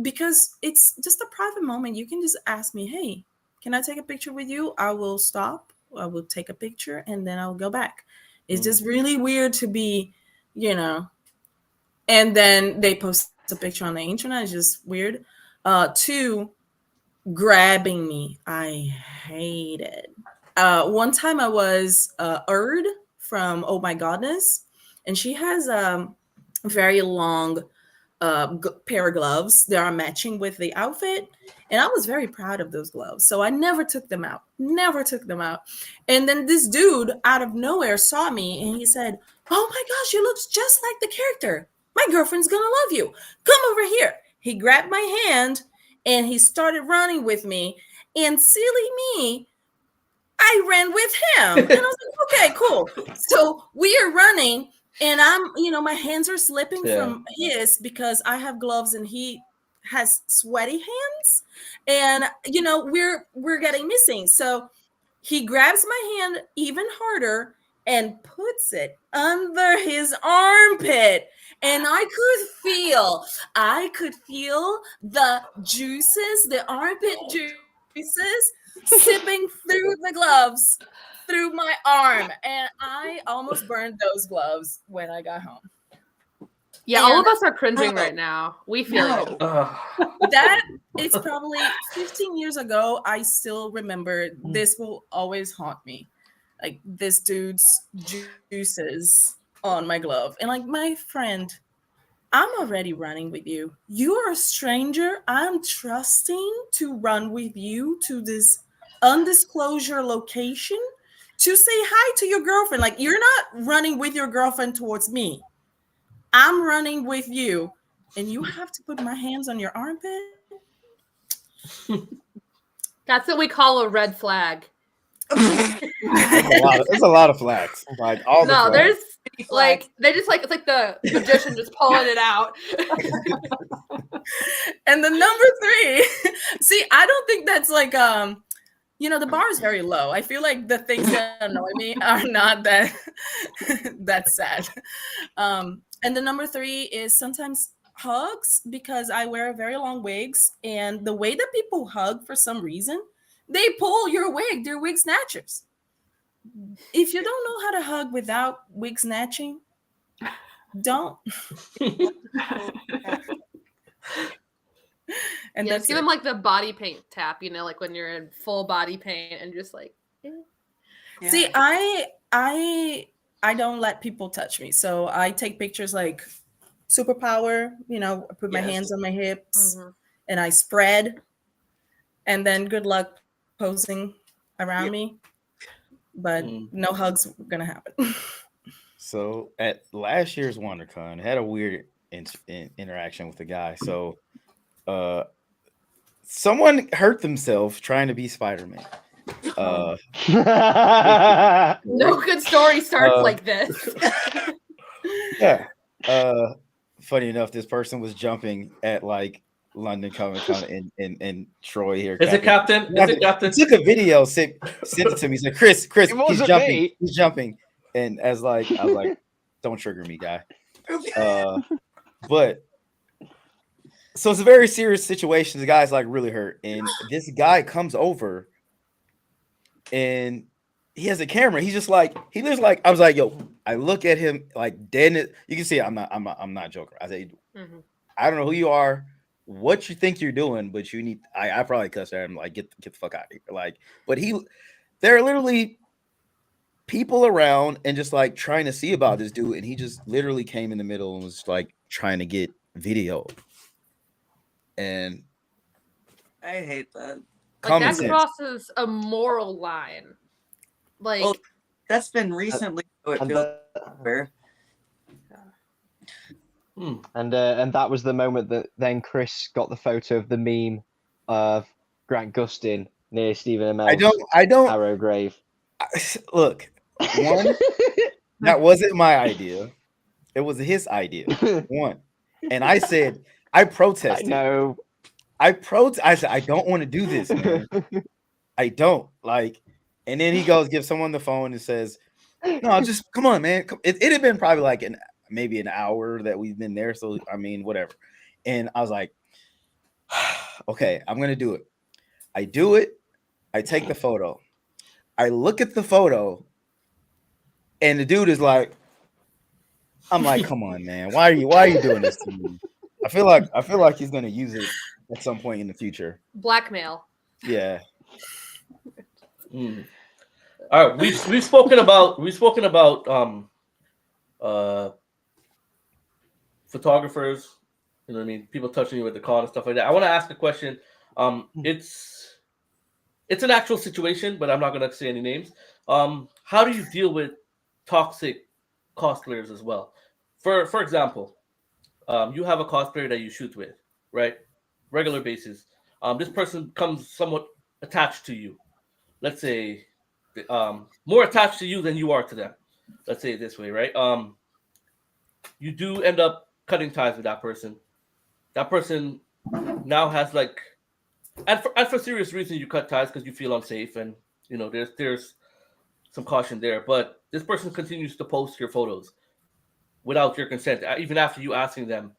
Because it's just a private moment. You can just ask me, hey, can I take a picture with you? I will stop, I will take a picture, and then I'll go back. It's just really weird to be, and then they post a picture on the internet. It's just weird. 2, grabbing me. I hate it. One time I was Erd from Oh My Godness, and she has a very long pair of gloves that are matching with the outfit, and I was very proud of those gloves, so I never took them out. And then this dude out of nowhere saw me, and he said, oh my gosh, you look just like the character. My girlfriend's gonna love you. Come over here. He grabbed my hand and he started running with me, and silly me, I ran with him. And I was like, okay, cool. So we are running, and I'm, my hands are slipping from his because I have gloves and he has sweaty hands, and we're getting missing. So he grabs my hand even harder, and puts it under his armpit. And I could feel the juices, the armpit juices sipping through the gloves, through my arm. And I almost burned those gloves when I got home. Yeah, all of us are cringing right now. We feel it. That is probably 15 years ago. I still remember. This will always haunt me. Like this dude's juices on my glove. And like, my friend, I'm already running with you. You are a stranger. I'm trusting to run with you to this undisclosure location to say hi to your girlfriend. Like, you're not running with your girlfriend towards me. I'm running with you, and you have to put my hands on your armpit. That's what we call a red flag. There's a lot of flags. Like all the No, flags. there's like they just like it's like the magician just pulling it out. And the number 3, see, I don't think that's like the bar is very low. I feel like the things that annoy me are not that sad. And the number 3 is sometimes hugs, because I wear very long wigs, and the way that people hug, for some reason, they pull your wig. They're wig snatchers. If you don't know how to hug without wig snatching, don't. And Yeah, that's give him like the body paint tap, like when you're in full body paint and just like. Yeah. See, I don't let people touch me, so I take pictures like superpower. I put my hands on my hips and I spread, and then good luck posing around me. But no hugs gonna happen. So at last year's WonderCon, I had a weird interaction with a guy. So someone hurt themselves trying to be Spider-Man. No good story starts like this. Yeah. Funny enough, this person was jumping at like London Comic Con in Troy here. Is it Captain? Is it Captain? He took a video, sent it to me. He said, Chris, he's jumping. Me. He's jumping. And I was like, don't trigger me, guy. But so it's a very serious situation. The guy's like really hurt. And this guy comes over and he has a camera. He's just like, I was like, yo, I look at him like dead. You can see I'm not joking. I say, I don't know who you are, what you think you're doing, but you need, I probably cussed at him, like, get the fuck out of here. Like, but there are literally people around and just like trying to see about this dude. And he just literally came in the middle and was like trying to get video. And I hate that. Like that crosses a moral line. Like, well, that's been recently. So it feels And that was the moment that then Chris got the photo of the meme of Grant Gustin near Stephen Amell's I don't Arrow grave. Look, one, that wasn't my idea. It was his idea. One. And I said, I protested. I said, I don't want to do this, man. I don't. Like, and then he goes, gives someone the phone and says, no, just come on, man. It had been probably like maybe an hour that we've been there. So, I mean, whatever. And I was like, okay, I'm going to do it. I do it. I take the photo. I look at the photo and the dude is like, I'm like, come on, man. Why are you doing this to me? I feel like he's going to use it at some point in the future. Blackmail. Yeah. All right, we've spoken about photographers, you know what I mean, people touching you with the con and stuff like that. I want to ask a question. It's an actual situation, but I'm not going to say any names. How do you deal with toxic cosplayers as well? For example, you have a cosplayer that you shoot with, right? Regular basis. This person comes somewhat attached to you. Let's say more attached to you than you are to them. Let's say it this way, right? You do end up cutting ties with that person. That person now has like, and for serious reasons, you cut ties because you feel unsafe, and you know there's some caution there. But this person continues to post your photos without your consent, even after you asking them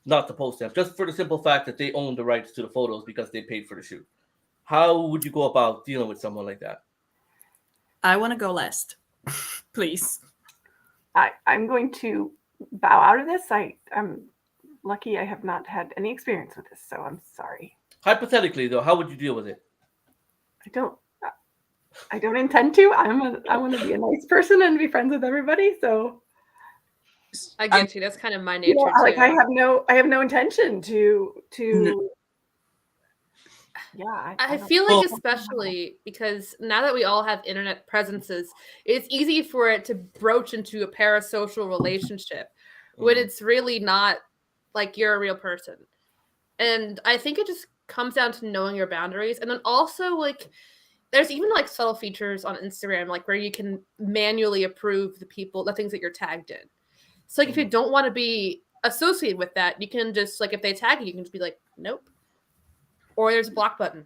not to post them, just for the simple fact that they own the rights to the photos because they paid for the shoot. How would you go about dealing with someone like that? I want to go last, please. I'm going to bow out of this. I'm lucky I have not had any experience with this, so I'm sorry. Hypothetically, though, how would you deal with it? I don't intend to. I want to be a nice person and be friends with everybody. So I get you. That's kind of my nature too. Like I have no intention to. Yeah, I feel like especially because now that we all have internet presences, it's easy for it to broach into a parasocial relationship when it's really not like you're a real person. And I think it just comes down to knowing your boundaries. And then also like there's even like subtle features on Instagram, like where you can manually approve the things that you're tagged in. So like if you don't want to be associated with that, you can just like, if they tag you can just be like, nope. Or there's a block button.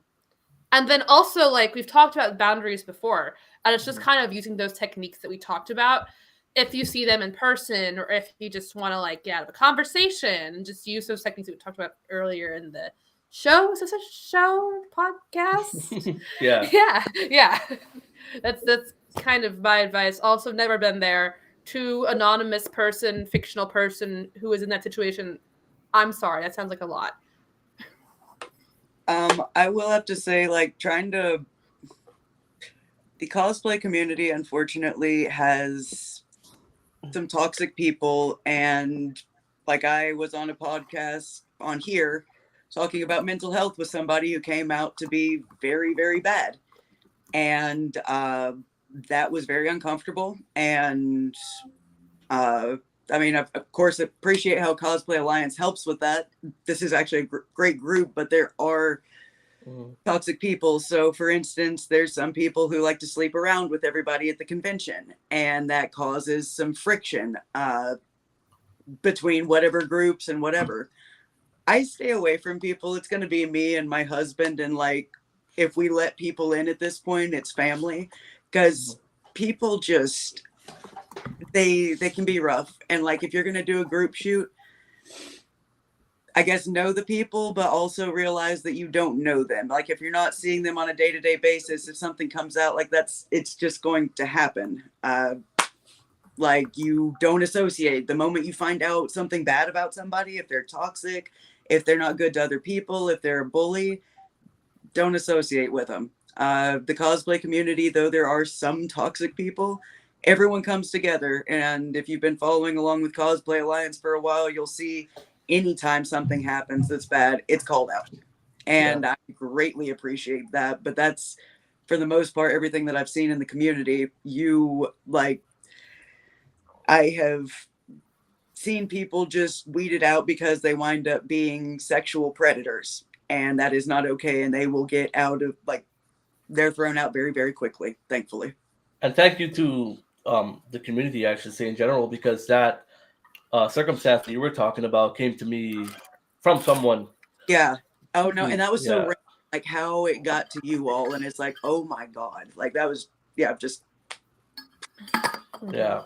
And then also like we've talked about boundaries before, and it's just kind of using those techniques that we talked about. If you see them in person, or if you just want to like get out of a conversation and just use those techniques that we talked about earlier in the show. Is this a show podcast? Yeah. That's kind of my advice. Also, never been there. To anonymous person, fictional person who is in that situation, I'm sorry, that sounds like a lot. I will have to say, like, the cosplay community, unfortunately, has some toxic people. And like, I was on a podcast on here talking about mental health with somebody who came out to be very, very bad. And that was very uncomfortable. And I mean, of course, appreciate how Cosplay Alliance helps with that. This is actually a great group, but there are toxic people. So, for instance, there's some people who like to sleep around with everybody at the convention, and that causes some friction between whatever groups and whatever. I stay away from people. It's going to be me and my husband, and like, if we let people in at this point, it's family, because people just... They can be rough. And like, if you're going to do a group shoot, I guess know the people, but also realize that you don't know them. Like, if you're not seeing them on a day-to-day basis, if something comes out like it's just going to happen. Like, you don't associate. The moment you find out something bad about somebody, if they're toxic, if they're not good to other people, if they're a bully, don't associate with them. The cosplay community, though there are some toxic people, everyone comes together. And if you've been following along with Cosplay Alliance for a while, you'll see anytime something happens that's bad, it's called out. And I greatly appreciate that. But that's, for the most part, everything that I've seen in the community. I have seen people just weeded out because they wind up being sexual predators. And that is not okay. And they will get out of, like, they're thrown out very, very quickly, thankfully. And thank you to the community, I should say, in general, because that circumstance that you were talking about came to me from someone. Yeah. Oh, no. And that was so random, like how it got to you all. And it's like, oh my God. Like, that was, just. Yeah.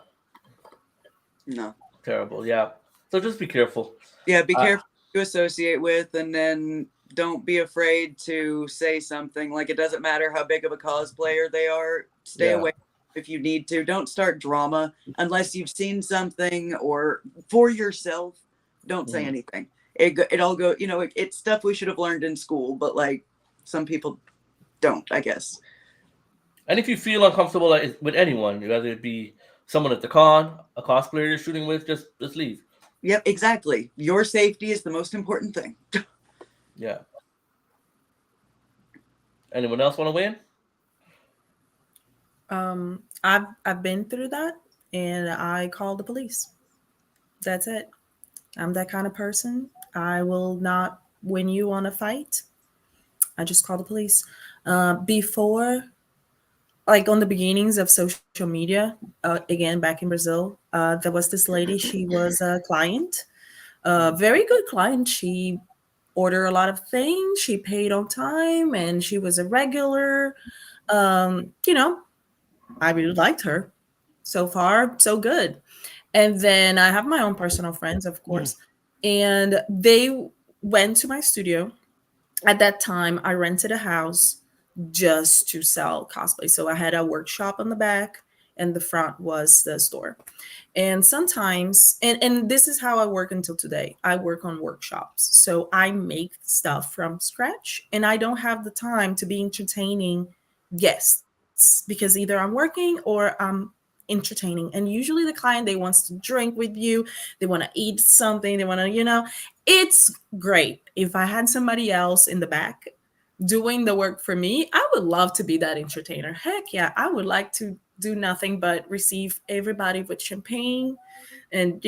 No. Terrible. Yeah. So just be careful. Yeah. Be careful who you associate with, and then don't be afraid to say something. Like, it doesn't matter how big of a cosplayer they are. Stay away if you need to. Don't start drama unless you've seen something, or for yourself. Don't say anything. It all go, it's stuff we should have learned in school, but like, some people don't, I guess. And if you feel uncomfortable with anyone, whether it be someone at the con, a cosplayer you're shooting with, just leave. Yep, exactly. Your safety is the most important thing. Yeah. Anyone else want to weigh in? I've been through that, and I call the police. That's it. I'm that kind of person. I will not win you on a fight. I just call the police. Before, like on the beginnings of social media, again back in Brazil, there was this lady. She was a client, a very good client. She ordered a lot of things. She paid on time, and she was a regular. I really liked her. So far, so good. And then I have my own personal friends, of course, and they went to my studio. At that time, I rented a house just to sell cosplay. So I had a workshop on the back, and the front was the store. And sometimes, and this is how I work until today. I work on workshops. So I make stuff from scratch, and I don't have the time to be entertaining guests because either I'm working or I'm entertaining. And usually the client, they wants to drink with you, they want to eat something, they want to, it's great. If I had somebody else in the back doing the work for me, I would love to be that entertainer. Heck yeah, I would like to do nothing but receive everybody with champagne and,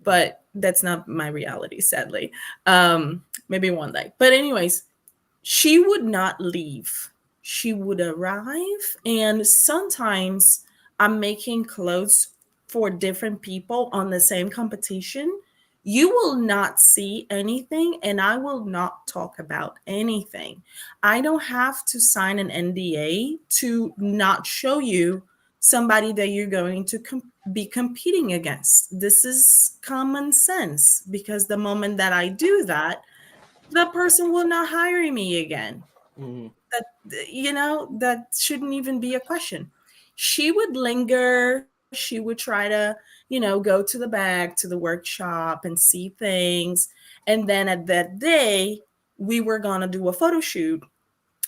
but that's not my reality, sadly. Maybe one day. But anyways, she would not leave. She would arrive, and sometimes I'm making clothes for different people on the same competition. You will not see anything, and I will not talk about anything. I don't have to sign an NDA to not show you somebody that you're going to be competing against. This is common sense, because the moment that I do that, the person will not hire me again. That shouldn't even be a question. She would linger. She would try to, go to the back, to the workshop and see things. And then at that day, we were going to do a photo shoot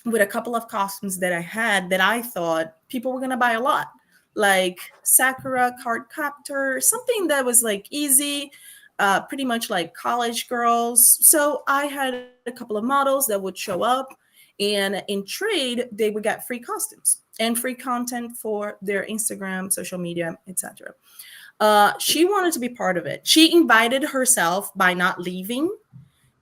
with a couple of costumes that I had that I thought people were going to buy a lot, like Sakura card captor, something that was like easy, pretty much like college girls. So I had a couple of models that would show up, and in trade, they would get free costumes and free content for their Instagram, social media, etc. She wanted to be part of it. She invited herself by not leaving.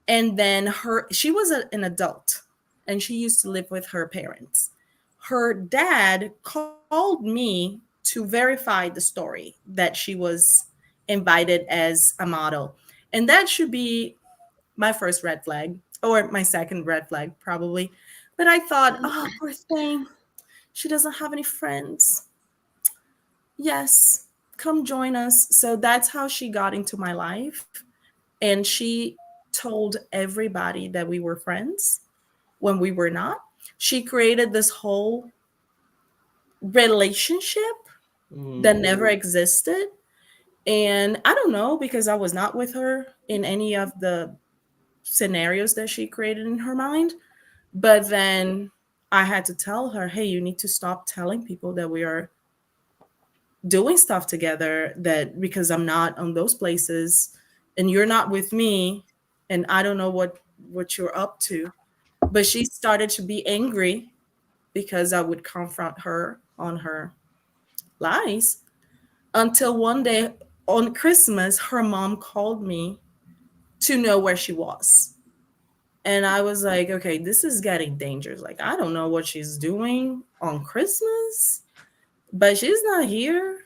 And then she was an adult, and she used to live with her parents. Her dad called me to verify the story that she was invited as a model. And that should be my first red flag, or my second red flag, probably. But I thought, oh, poor thing. She doesn't have any friends. Yes, come join us. So that's how she got into my life. And she told everybody that we were friends when we were not. She created this whole relationship that never existed. And I don't know, because I was not with her in any of the scenarios that she created in her mind. But then I had to tell her, hey, you need to stop telling people that we are doing stuff together, that because I'm not on those places and you're not with me, and I don't know what you're up to. But she started to be angry because I would confront her on her lies, until one day on Christmas, her mom called me to know where she was. And I was like, okay, this is getting dangerous. Like, I don't know what she's doing on Christmas, but she's not here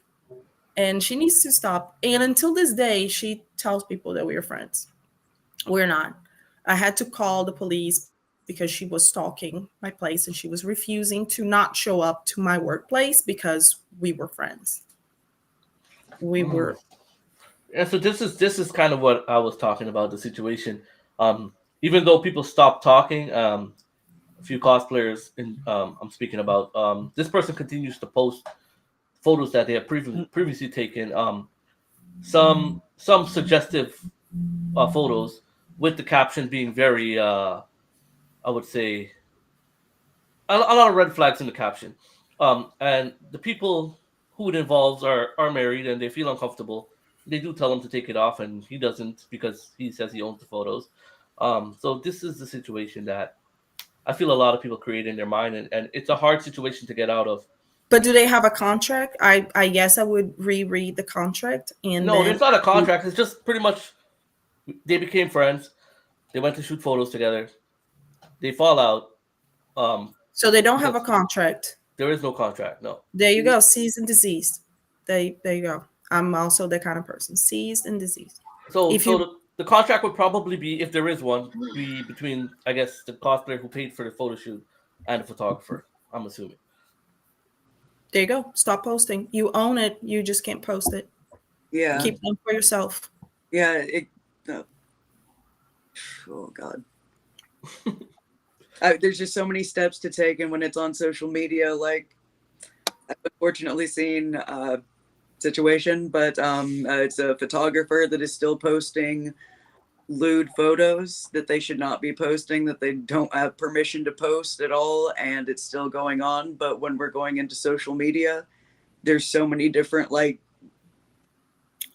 and she needs to stop. And until this day, she tells people that we are friends. We're not. I had to call the police because she was stalking my place, and she was refusing to not show up to my workplace because we were friends. We were. Yeah, so this is kind of what I was talking about, the situation. Even though people stopped talking, a few cosplayers I'm speaking about, this person continues to post photos that they have previously taken. Some suggestive photos with the caption being very, I would say, a lot of red flags in the caption. And the people who it involves are married and they feel uncomfortable. They do tell him to take it off, and he doesn't because he says he owns the photos. So this is the situation that I feel a lot of people create in their mind, and it's a hard situation to get out of. But do they have a contract? I guess I would reread the contract. And no, then there's not a contract. It's just pretty much they became friends. They went to shoot photos together. They fall out. So they don't have a contract. There is no contract. No. There you go. Seized and diseased. There you go. I'm also that kind of person. Seized and diseased. So the contract would probably be, if there is one, be between, I guess, the cosplayer who paid for the photo shoot and the photographer. I'm assuming. there you go. Stop posting. You own it. You just can't post it. Yeah. Keep them for yourself. Yeah. Oh God. There's just so many steps to take, and when it's on social media, like I've unfortunately seen a situation, but it's a photographer that is still posting lewd photos that they should not be posting, that they don't have permission to post at all, and it's still going on. But when we're going into social media, there's so many different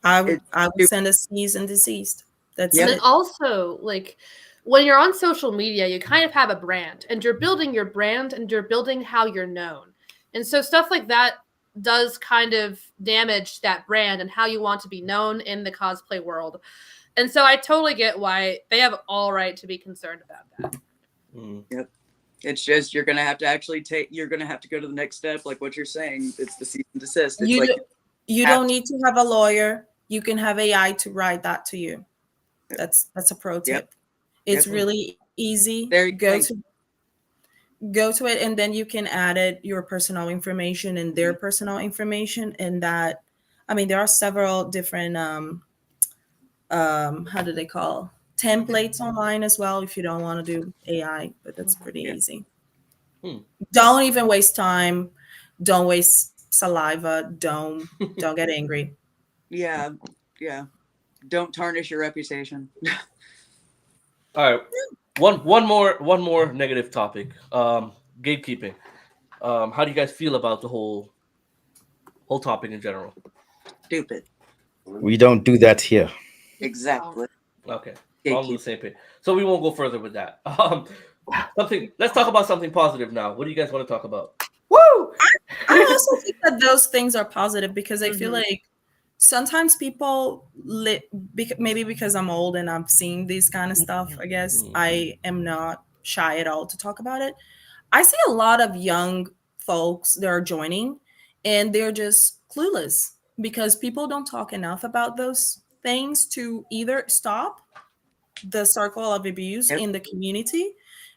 I would send a cease and desist. That's And it. then also, like, when you're on social media, you kind of have a brand, and you're building your brand, and you're building how you're known. And so stuff like that does kind of damage that brand and how you want to be known in the cosplay world. And so I totally get why they have all right to be concerned about that. Yep. It's just you're gonna have to you're gonna have to go to the next step, like what you're saying. It's the cease and desist. It's You don't need to have a lawyer. You can have AI to write that to you. That's a pro tip. Yep. It's really easy. There you go to it, and then you can add your personal information and their personal information. And that, I mean, there are several different how do they call templates online as well if you don't want to do AI, but that's pretty easy. Don't even waste time. Don't waste saliva. Don't get angry. Yeah. Don't tarnish your reputation. All right. One more negative topic. Gatekeeping. How do you guys feel about the whole topic in general? Stupid. We don't do that here. Exactly. Okay. All on the same page. So we won't go further with that. Let's talk about something positive now. What do you guys want to talk about? Woo! I also think that those things are positive because I feel like sometimes people maybe because I'm old and I've seen these kind of stuff, I guess I am not shy at all to talk about it. I see a lot of young folks that are joining and they're just clueless because people don't talk enough about those things to either stop the circle of abuse in the community,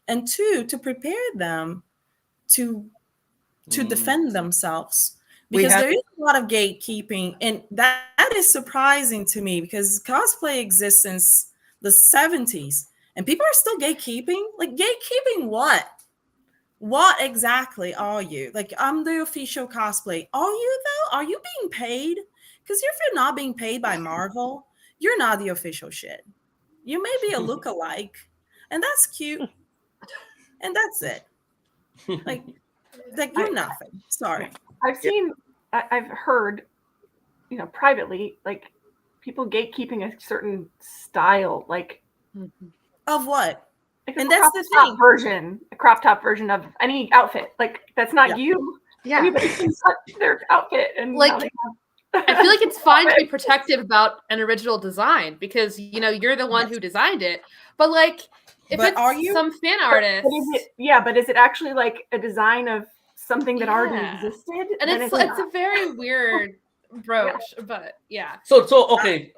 and two, to prepare them to defend themselves. Because there is a lot of gatekeeping, and that is surprising to me because cosplay exists since the 70s and people are still gatekeeping. Like, gatekeeping what? What exactly are you? Like, I'm the official cosplay. Are you though? Are you being paid? Because if you're not being paid by Marvel, you're not the official shit. You may be a lookalike, and that's cute. And that's it. Like you're nothing. Sorry. I've heard, privately, like people gatekeeping a certain style, like of what? Like and that's the thing. A crop top version of any outfit. Like that's not you. Yeah. Everybody can touch their outfit and like. I feel like it's fine to be protective about an original design because you're the one who designed it. But like, if it's some fan artist, but is it actually like a design of something that already existed? And it's a very weird brooch, but yeah. So okay,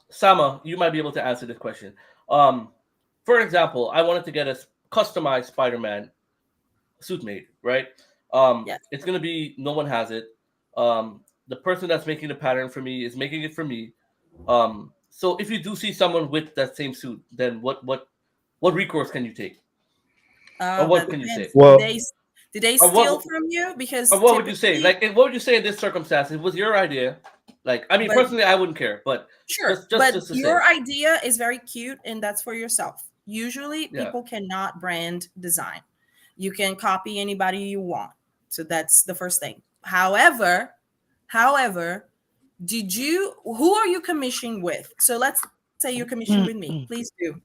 Sama, you might be able to answer this question. For example, I wanted to get a customized Spider-Man suit made, right? It's gonna be no one has it. The person that's making the pattern for me is making it for me. So if you do see someone with that same suit, then what recourse can you take? Or what can you say? Well, did they steal from you? Because what would you say? Like, what would you say in this circumstance? It was your idea. Like, I mean, personally, I wouldn't care, but sure. Just your idea is very cute, and that's for yourself. Usually, people cannot brand design. You can copy anybody you want. So that's the first thing. However, who are you commissioning with? So let's say you're commissioned with me. Please do.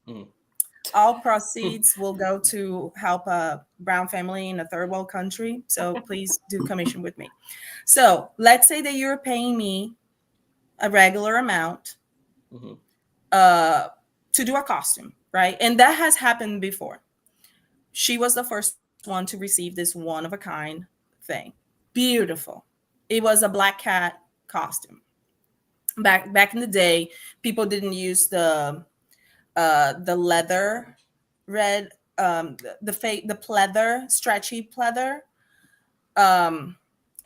All proceeds will go to help a brown family in a third world country. So please do commission with me. So let's say that you're paying me a regular amount to do a costume, right? And that has happened before. She was the first one to receive this one-of-a-kind thing. Beautiful. It was a black cat costume. Back in the day, people didn't use the leather red, the pleather, stretchy pleather, and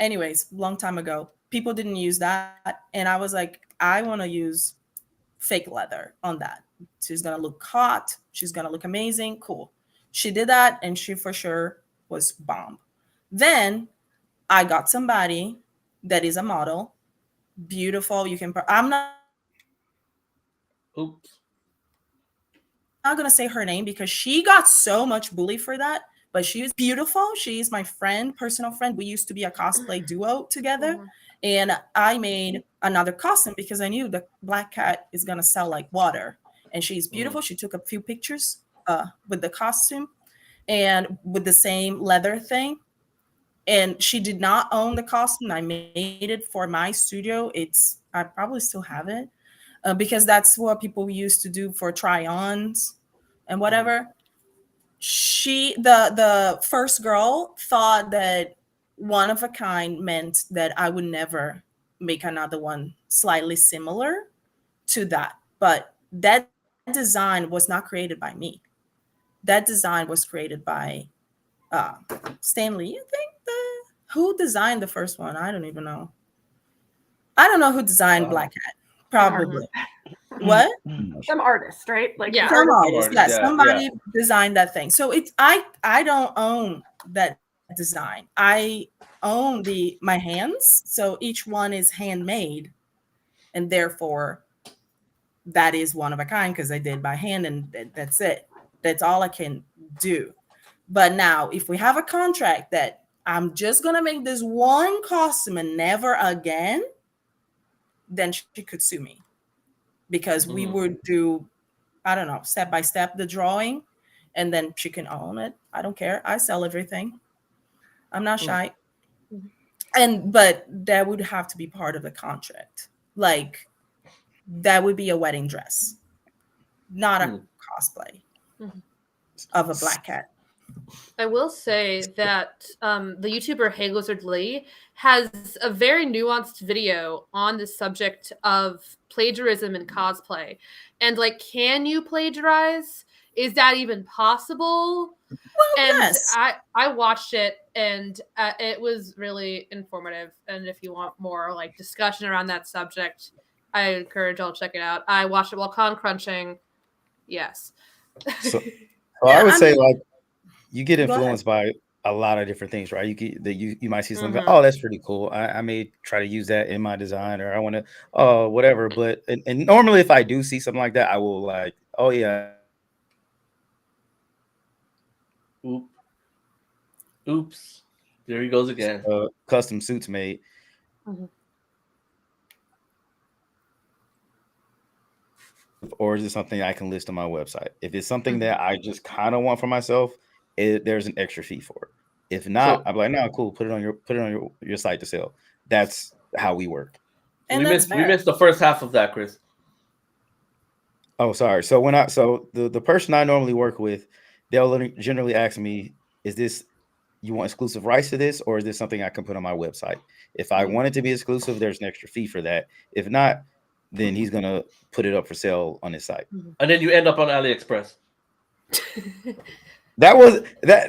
Anyways, long time ago, people didn't use that, and I was like, I want to use fake leather on that. She's gonna look hot. She's gonna look amazing. Cool. She did that, and she for sure was bomb. Then I got somebody that is a model, beautiful. You can. I'm not Oops. gonna say her name because she got so much bully for that. But she is beautiful. She is my friend, personal friend. We used to be a cosplay duo together. And I made another costume because I knew the black cat is gonna sell like water. And she's beautiful. She took a few pictures with the costume and with the same leather thing. And she did not own the costume. I made it for my studio. I probably still have it because that's what people used to do for try-ons and whatever. The first girl thought that one of a kind meant that I would never make another one slightly similar to that. But that design was not created by me. That design was created by Stanley. I think who designed the first one? I don't even know. I don't know who designed Black Cat. Probably. What? Some artist, right? Like Yeah. Some artist. Yeah, Yeah, somebody designed that thing. So I don't own that design. I own my hands. So each one is handmade, and therefore that is one of a kind because I did by hand, and that's it. That's all I can do. But now, if we have a contract that I'm just gonna make this one costume and never again, then she could sue me. Because we would do, I don't know, step by step the drawing, and then she can own it. I don't care. I sell everything. I'm not shy. But that would have to be part of the contract. Like that would be a wedding dress, not a cosplay of a black cat. I will say that the YouTuber Hey Lizard Lee has a very nuanced video on the subject of plagiarism in cosplay. And like, can you plagiarize? Is that even possible? Well, And yes. I watched it, and it was really informative. And if you want more like discussion around that subject, I encourage y'all to check it out. I watched it while con crunching. Yes. So I would say mean, like you get Go ahead. influenced by a lot of different things, right? You might see something, oh, that's pretty cool. I may try to use that in my design, or I want to, whatever. But and normally, if I do see something like that, I will like, oh yeah. Oops. There he goes again. Custom suits made. Or is it something I can list on my website? If it's something that I just kind of want for myself, there's an extra fee for it. If not, I'm like, no, cool. Put it on your site to sell. That's how we work. And we missed the first half of that, Chris. Oh, sorry. So the person I normally work with, they'll generally ask me, is this, you want exclusive rights to this, or is this something I can put on my website? If I want it to be exclusive, there's an extra fee for that. If not, then he's gonna put it up for sale on his site. And then you end up on AliExpress. That was that.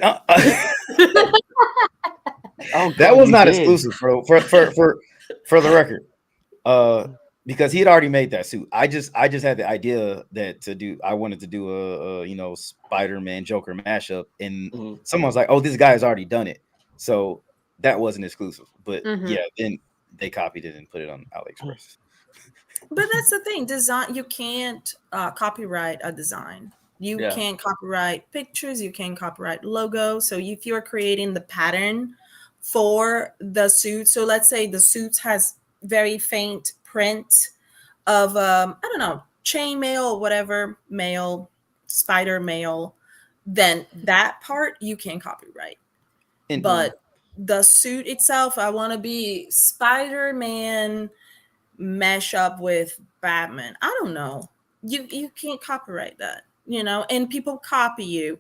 That was not exclusive, bro. For the record, because he had already made that suit. I just had the idea that I wanted to do a Spider-Man Joker mashup, and someone's like, "Oh, this guy has already done it," so that wasn't exclusive. But yeah, then they copied it and put it on AliExpress. But that's the thing. Design, you can't copyright a design. You can't copyright pictures. You can't copyright logo. So if you're creating the pattern for the suit, so let's say the suit has very faint print of I don't know, chainmail or whatever, mail, spider mail, then that part you can copyright. But the suit itself, I want to be Spider-Man mesh up with Batman. I don't know. You can't copyright that, and people copy you.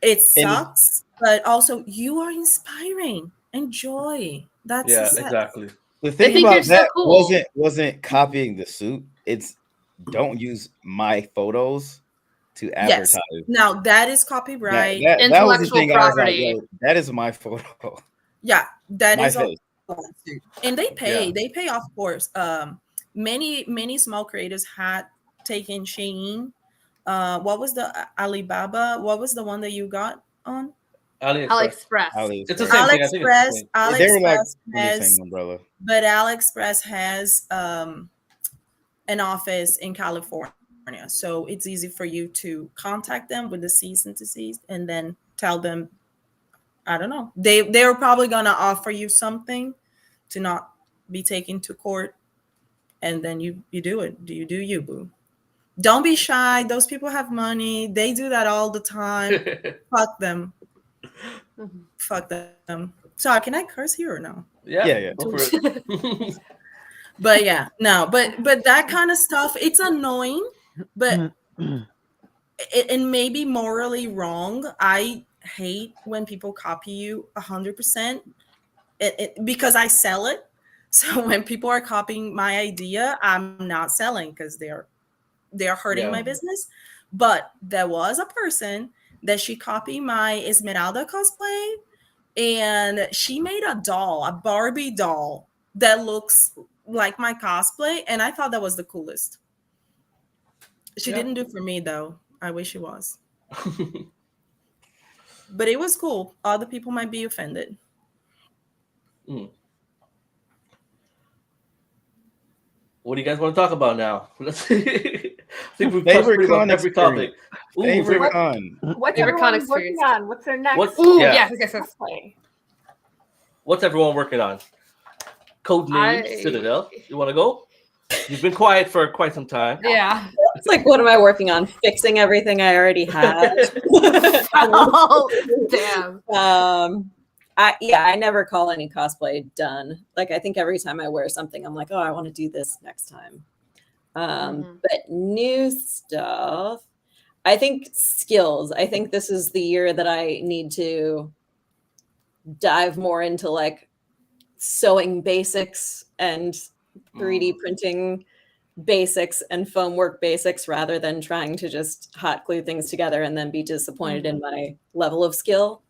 It sucks, but also you are inspiring. Enjoy. That's exactly. The thing about that wasn't copying the suit. It's don't use my photos to advertise. Yes. Now that is copyright. That was the thing. Intellectual I was like, property. yo, that is my photo. Yeah, that My is all. face. And they pay. Yeah. They pay, of course. Many small creators had taken Shein. What was the Alibaba? What was the one that you got on? AliExpress. It's the AliExpress. same thing. I think it's the same. They were like AliExpress under the has, same umbrella. but AliExpress has an office in California, so it's easy for you to contact them with the cease and desist, and then tell them, I don't know, they're probably gonna offer you something to not be taken to court, and then you do it. You do you, boo. Don't be shy. Those people have money. They do that all the time. Fuck them. Fuck them. So can I curse here or no? Yeah. Go for it. But yeah, no, but that kind of stuff, it's annoying, but it may be morally wrong. I hate when people copy you 100%. Because I sell it. So when people are copying my idea, I'm not selling because they're hurting my business. But there was a person that she copied my Esmeralda cosplay, and she made a Barbie doll that looks like my cosplay, and I thought that was the coolest. She didn't do for me though. I wish she was. But it was cool. Other people might be offended. What do you guys want to talk about now? Let's see. I think we've touched Favorite pretty much con every topic. Ooh, Favorite con. What's Favorite con everyone working experience. on? What's their next? Yes. Cosplay? What's everyone working on? Codename Citadel. You want to go? You've been quiet for quite some time. Yeah. It's like, what am I working on? Fixing everything I already had. Oh, damn. I never call any cosplay done. Like, I think every time I wear something, I'm like, oh, I want to do this next time. But new stuff, I think skills. I think this is the year that I need to dive more into like sewing basics and 3D printing basics and foam work basics, rather than trying to just hot glue things together and then be disappointed in my level of skill.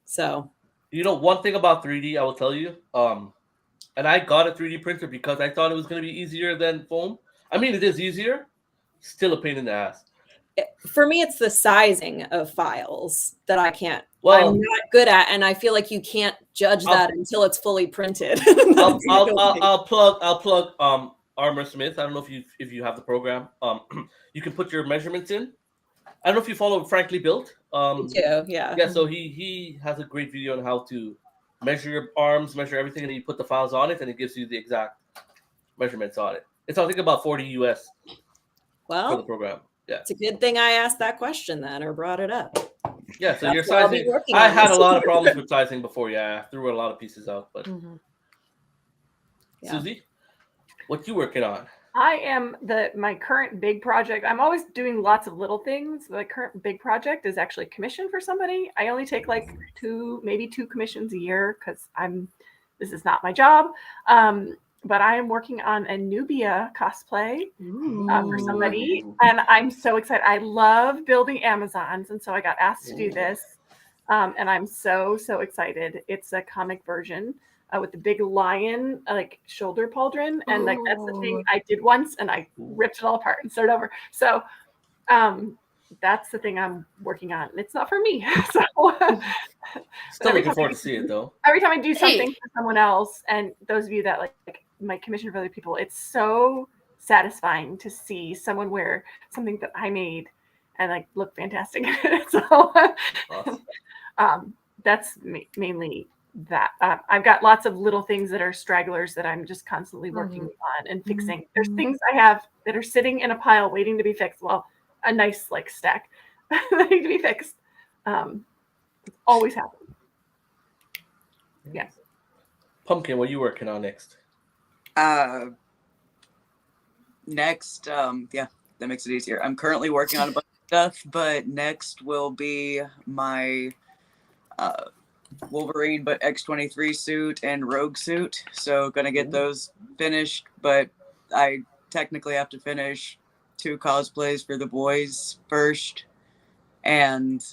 So, you know, one thing about 3D, I will tell you, and I got a 3D printer because I thought it was going to be easier than foam. I mean, it is easier, still a pain in the ass. For me, it's the sizing of files that I'm Well, not good at, and I feel like you can't judge that until it's fully printed. I'll plug Armor Smith. I don't know if you have the program. You can put your measurements in. I don't know if you follow Frankly Built. Me too, yeah. Yeah, so he has a great video on how to measure your arms, measure everything, and then you put the files on it, and it gives you the exact measurements on it. It's I think about 40 US for the program. Yeah, it's a good thing I asked that question then, or brought it up. Yeah, so your sizing. I had a lot of problems with sizing before. Yeah, I threw a lot of pieces out. But Susie, what you working on? I am my current big project. I'm always doing lots of little things. My current big project is actually commissioned for somebody. I only take like maybe two commissions a year because this is not my job. But I am working on a Nubia cosplay for somebody, and I'm so excited. I love building Amazons, and so I got asked to do this, and I'm so excited. It's a comic version with the big lion like shoulder pauldron, and like that's the thing I did once, and I ripped it all apart and started over. So that's the thing I'm working on. It's not for me. So still looking forward to see it though. Every time I do something for someone else, and those of you that like my commission for other people, it's so satisfying to see someone wear something that I made and like look fantastic. So that's mainly that. I've got lots of little things that are stragglers that I'm just constantly working on and fixing. There's things I have that are sitting in a pile waiting to be fixed. Well, a nice like stack that need to be fixed. Always happen. Yes. Pumpkin, what are you working on next? Next, that makes it easier. I'm currently working on a bunch of stuff, but next will be my Wolverine but X-23 suit and Rogue suit. So gonna get those finished, but I technically have to finish 2 cosplays for the boys first, and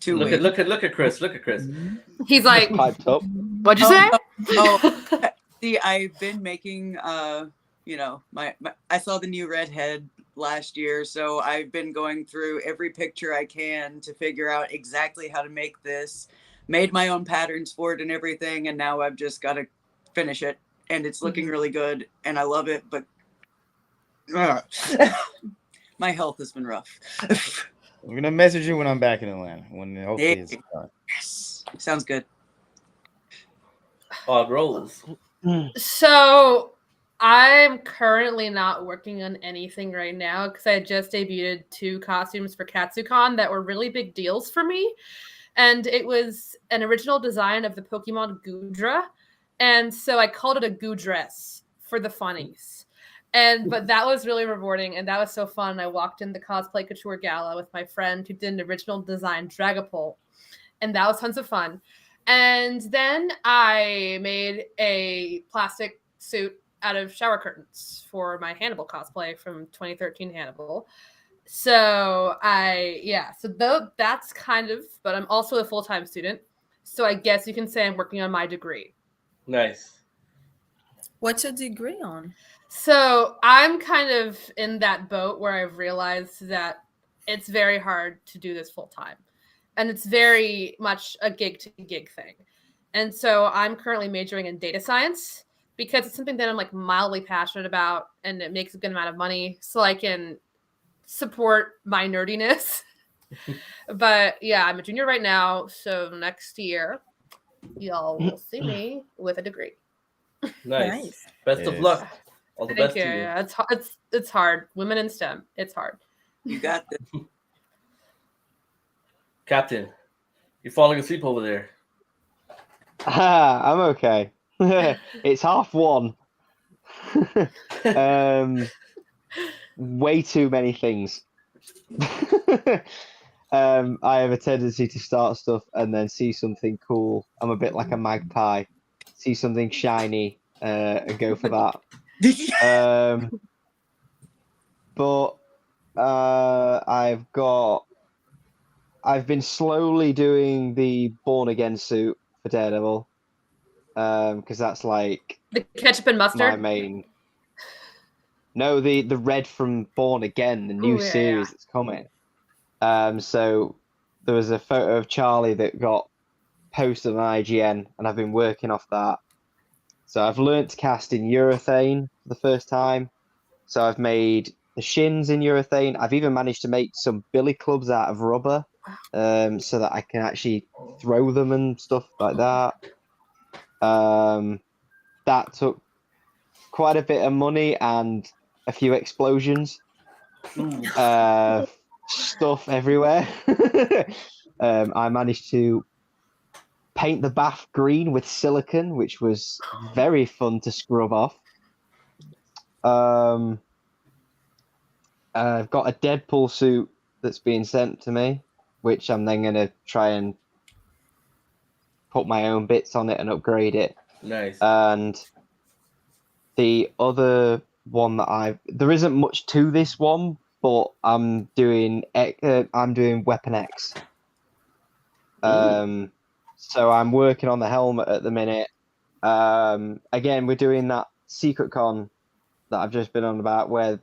2 Look at Chris. Look at Chris. He's like Piped up. What'd you say? See, I've been making, you know, my I saw the new redhead last year, so I've been going through every picture I can to figure out exactly how to make this, made my own patterns for it and everything, and now I've just got to finish it, and it's looking really good, and I love it, but my health has been rough. I'm gonna message you when I'm back in Atlanta. When hopefully it's done. Yes, sounds good. Odd rolls. So I'm currently not working on anything right now because I just debuted 2 costumes for KatsuCon that were really big deals for me. And it was an original design of the Pokemon Goodra. And so I called it a Goodress for the funnies. But that was really rewarding and that was so fun. I walked in the Cosplay Couture Gala with my friend who did an original design Dragapult. And that was tons of fun. And then I made a plastic suit out of shower curtains for my Hannibal cosplay from 2013 Hannibal. So that's kind of, but I'm also a full-time student. So I guess you can say I'm working on my degree. Nice. What's your degree on? So I'm kind of in that boat where I've realized that it's very hard to do this full-time. And it's very much a gig-to-gig thing. And so I'm currently majoring in data science because it's something that I'm like mildly passionate about and it makes a good amount of money so I can support my nerdiness. But yeah, I'm a junior right now. So next year, y'all will see me with a degree. Nice. Best of luck. All the best to you. Yeah, it's hard. Women in STEM, it's hard. You got this. Captain, you're falling asleep over there. I'm okay. It's 1:30. Way too many things. I have a tendency to start stuff and then see something cool. I'm a bit like a magpie. See something shiny and go for that. But I've been slowly doing the Born Again suit for Daredevil. Because that's like the ketchup and mustard. My main. No, the red from Born Again, the new series that's coming. So there was a photo of Charlie that got posted on IGN, and I've been working off that. So I've learnt to cast in urethane for the first time. So I've made the shins in urethane. I've even managed to make some billy clubs out of rubber, so that I can actually throw them and stuff like that. That took quite a bit of money and a few explosions. Stuff everywhere. I managed to paint the bath green with silicone, which was very fun to scrub off. I've got a Deadpool suit that's being sent to me, which I'm then going to try and put my own bits on it and upgrade it. Nice. And the other one that there isn't much to this one, but I'm doing Weapon X. So I'm working on the helmet at the minute. Again, we're doing that Secret Con that I've just been on about, where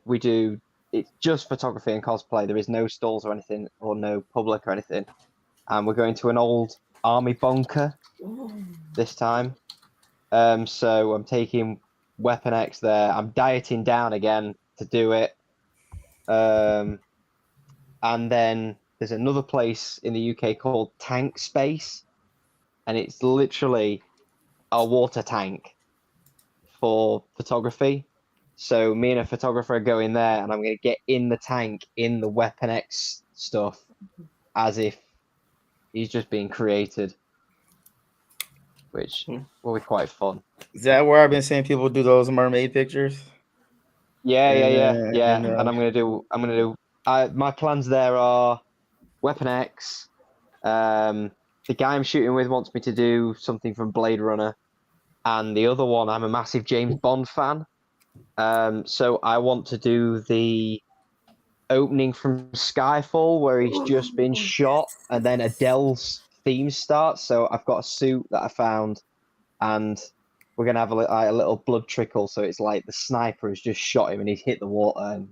it's just photography and cosplay. There is no stalls or anything, or no public or anything. And we're going to an old army bunker this time. So I'm taking Weapon X there. I'm dieting down again to do it. And then there's another place in the UK called Tank Space, and it's literally a water tank for photography. So me and a photographer are going there, and I'm going to get in the tank in the Weapon X stuff as if he's just being created, which will be quite fun. Is that where I've been seeing people do those mermaid pictures? Yeah. And I'm gonna do. My plans there are Weapon X. The guy I'm shooting with wants me to do something from Blade Runner, and the other one, I'm a massive James Bond fan. So I want to do the opening from Skyfall, where he's just been shot, and then Adele's theme starts. So I've got a suit that I found and we're gonna have a little blood trickle. So it's like the sniper has just shot him and he's hit the water,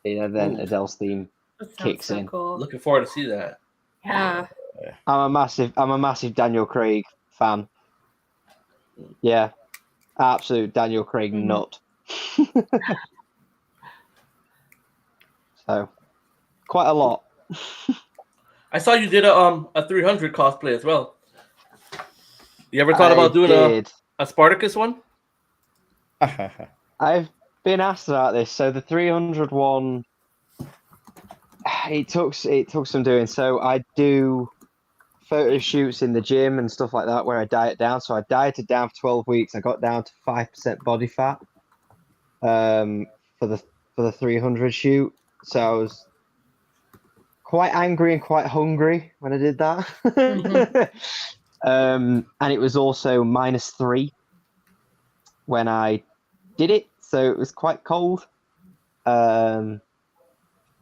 and then Ooh. Adele's theme That sounds kicks so in. cool. Looking forward to see that. Yeah. I'm a massive Daniel Craig fan. Yeah, absolute Daniel Craig nut. So, quite a lot. I saw you did a 300 cosplay as well. You ever thought about doing a Spartacus one? I've been asked about this. So the 300 one, it took some doing. So I do photo shoots in the gym and stuff like that where I diet down. So I dieted down for 12 weeks. I got down to 5% body fat for the 300 shoot. So I was quite angry and quite hungry when I did that. And it was also -3 when I did it, so it was quite cold. But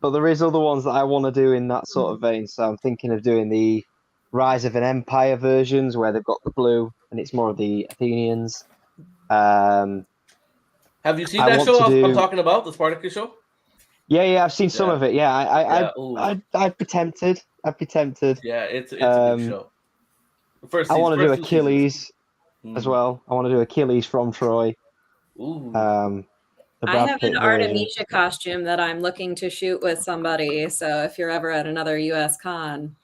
there is other ones that I want to do in that sort of vein. So I'm thinking of doing the Rise of an Empire versions where they've got the blue and it's more of the Athenians. Have you seen that show I'm talking about, the Spartacus show? Yeah, I've seen some of it. Yeah, I'd be tempted. Yeah, it's a good show. I want to do Achilles as well. I want to do Achilles from Troy. Ooh. I have an Artemisia costume that I'm looking to shoot with somebody. So if you're ever at another US con.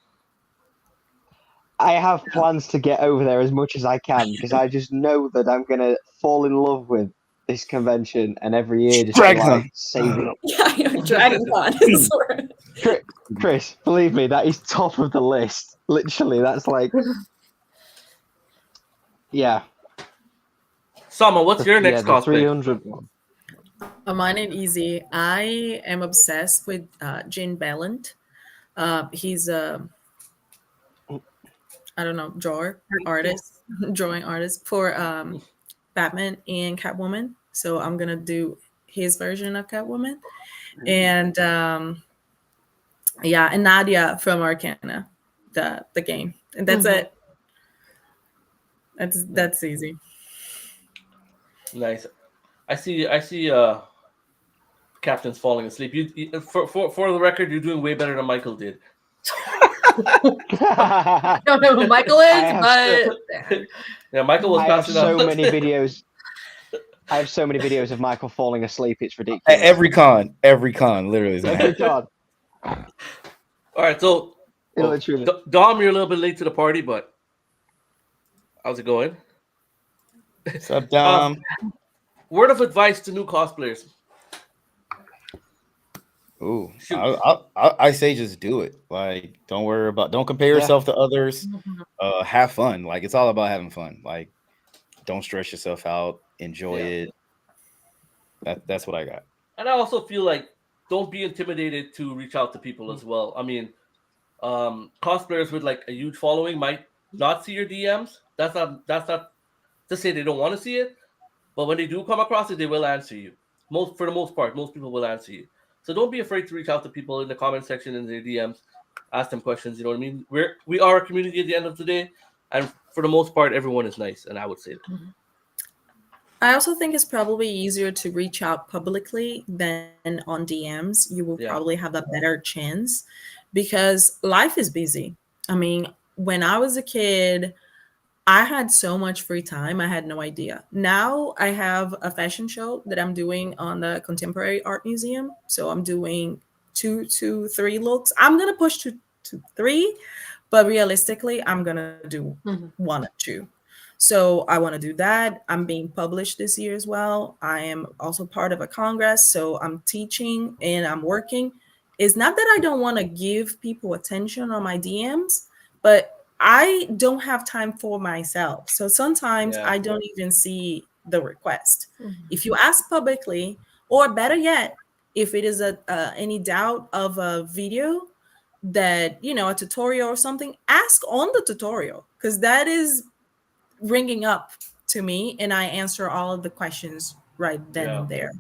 I have plans to get over there as much as I can because I just know that I'm going to fall in love with this convention and every year just save it up. Yeah, Dragon Con. Chris, believe me, that is top of the list. Literally, that's like... Yeah. Summer, what's your next cosplay? 300 one. Mine is easy. I am obsessed with Gene Ballant. He's a drawing artist for Batman and Catwoman. So I'm gonna do his version of Catwoman, and and Nadia from Arcana, the game, and that's it. That's easy. Nice. I see. Captain's falling asleep. You for the record, you're doing way better than Michael did. I don't know who Michael is, but yeah, Michael was passing out. I have so many videos of Michael falling asleep. It's ridiculous. Every con, literally. Every con. All right, so Dom, you're a little bit late to the party, but how's it going? What's up, Dom? Word of advice to new cosplayers. Ooh, I say just do it. Like, don't compare yourself to others. Have fun. Like, it's all about having fun. Like, don't stress yourself out. Enjoy it. That's what I got. And I also feel like don't be intimidated to reach out to people as well. I mean, cosplayers with like a huge following might not see your DMs. That's not to say they don't want to see it, but when they do come across it, they will answer you. For the most part, most people will answer you. So don't be afraid to reach out to people in the comment section in their DMs, ask them questions. You know what I mean? We are a community at the end of the day, and for the most part, everyone is nice, and I would say that. I also think it's probably easier to reach out publicly than on DMs. You will probably have a better chance because life is busy. I mean, when I was a kid, I had so much free time. I had no idea. Now I have a fashion show that I'm doing on the Contemporary Art Museum. So I'm doing 2 to 3 looks. I'm going to push to 3, but realistically, I'm going to do 1 or 2. So I want to do that. I'm being published this year as well. I am also part of a congress. So I'm teaching and I'm working. It's not that I don't want to give people attention on my DMs, but I don't have time for myself. So sometimes I don't even see the request. If you ask publicly, or better yet, if it is any doubt of a video that, a tutorial or something, ask on the tutorial, because that is ringing up to me and I answer all of the questions right then and there.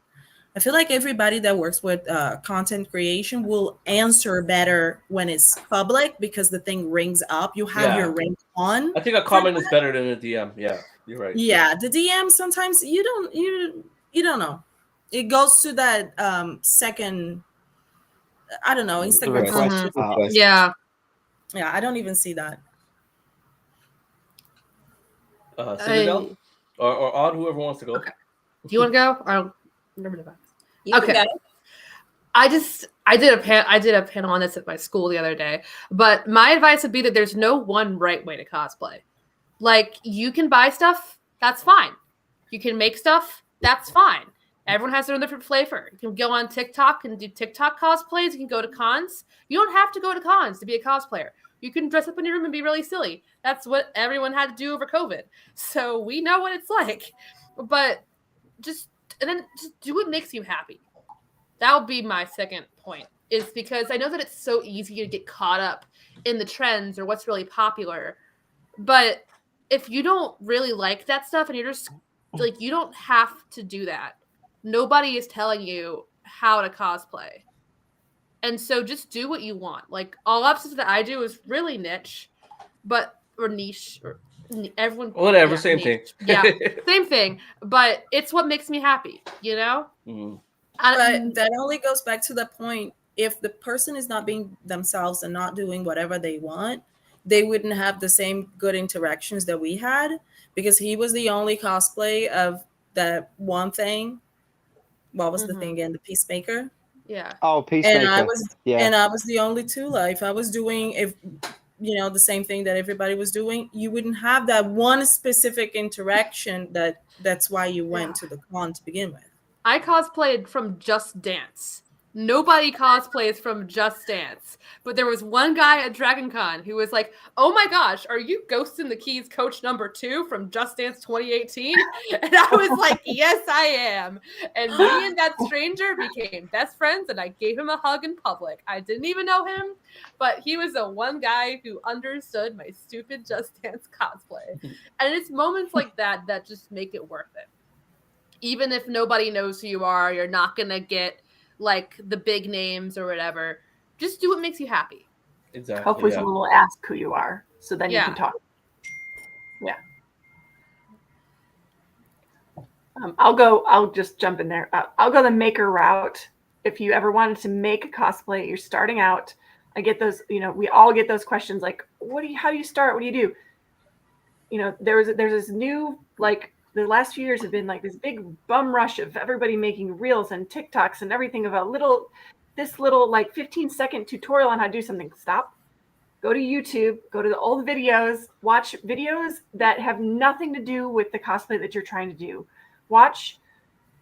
I feel like everybody that works with content creation will answer better when it's public because the thing rings up. You have your ring on. I think a comment is better than a DM. Yeah, you're right. Yeah, the DM sometimes you don't know. It goes to that second. I don't know, Instagram. Yeah. Yeah, I don't even see that. Citadel or Odd, whoever wants to go. Okay. Do you want to go? I'll remember that. You can go. I did a panel on this at my school the other day, but my advice would be that there's no one right way to cosplay. Like, you can buy stuff, that's fine. You can make stuff, that's fine. Everyone has their own different flavor. You can go on TikTok and do TikTok cosplays. You can go to cons. You don't have to go to cons to be a cosplayer. You can dress up in your room and be really silly. That's what everyone had to do over COVID. So we know what it's like. But just do what makes you happy. That would be my second point, is because I know that it's so easy to get caught up in the trends or what's really popular. But if you don't really like that stuff and you're just like, you don't have to do that. Nobody is telling you how to cosplay. And so just do what you want. Like, all episodes that I do is really niche, or niche, or everyone. Whatever, same thing. Yeah, same thing. But it's what makes me happy, you know? Mm-hmm. But that only goes back to the point, if the person is not being themselves and not doing whatever they want, they wouldn't have the same good interactions that we had, because he was the only cosplay of that one thing. What was the thing again? The Peacemaker. Yeah. Oh, Peacemaker. And I was the only Tula. If I was doing the same thing that everybody was doing, you wouldn't have that one specific interaction that's why you went to the con to begin with. I cosplayed from Just Dance. Nobody cosplays from Just Dance. But there was one guy at DragonCon who was like, oh my gosh, are you Ghost in the Keys coach number 2 from Just Dance 2018? And I was like, yes, I am. And me and that stranger became best friends, and I gave him a hug in public. I didn't even know him, but he was the one guy who understood my stupid Just Dance cosplay. And it's moments like that that just make it worth it. Even if nobody knows who you are, you're not going to get like the big names or whatever. Just do what makes you happy. Exactly. Hopefully someone will ask who you are, so then you can talk. Yeah. I'll just jump in there. I'll go the maker route. If you ever wanted to make a cosplay, you're starting out. I get those, we all get those questions like, how do you start? What do you do? There's this new, like, the last few years have been like this big bum rush of everybody making reels and TikToks and everything of this little like 15-second tutorial on how to do something. Stop. Go to YouTube, go to the old videos, watch videos that have nothing to do with the cosplay that you're trying to do. Watch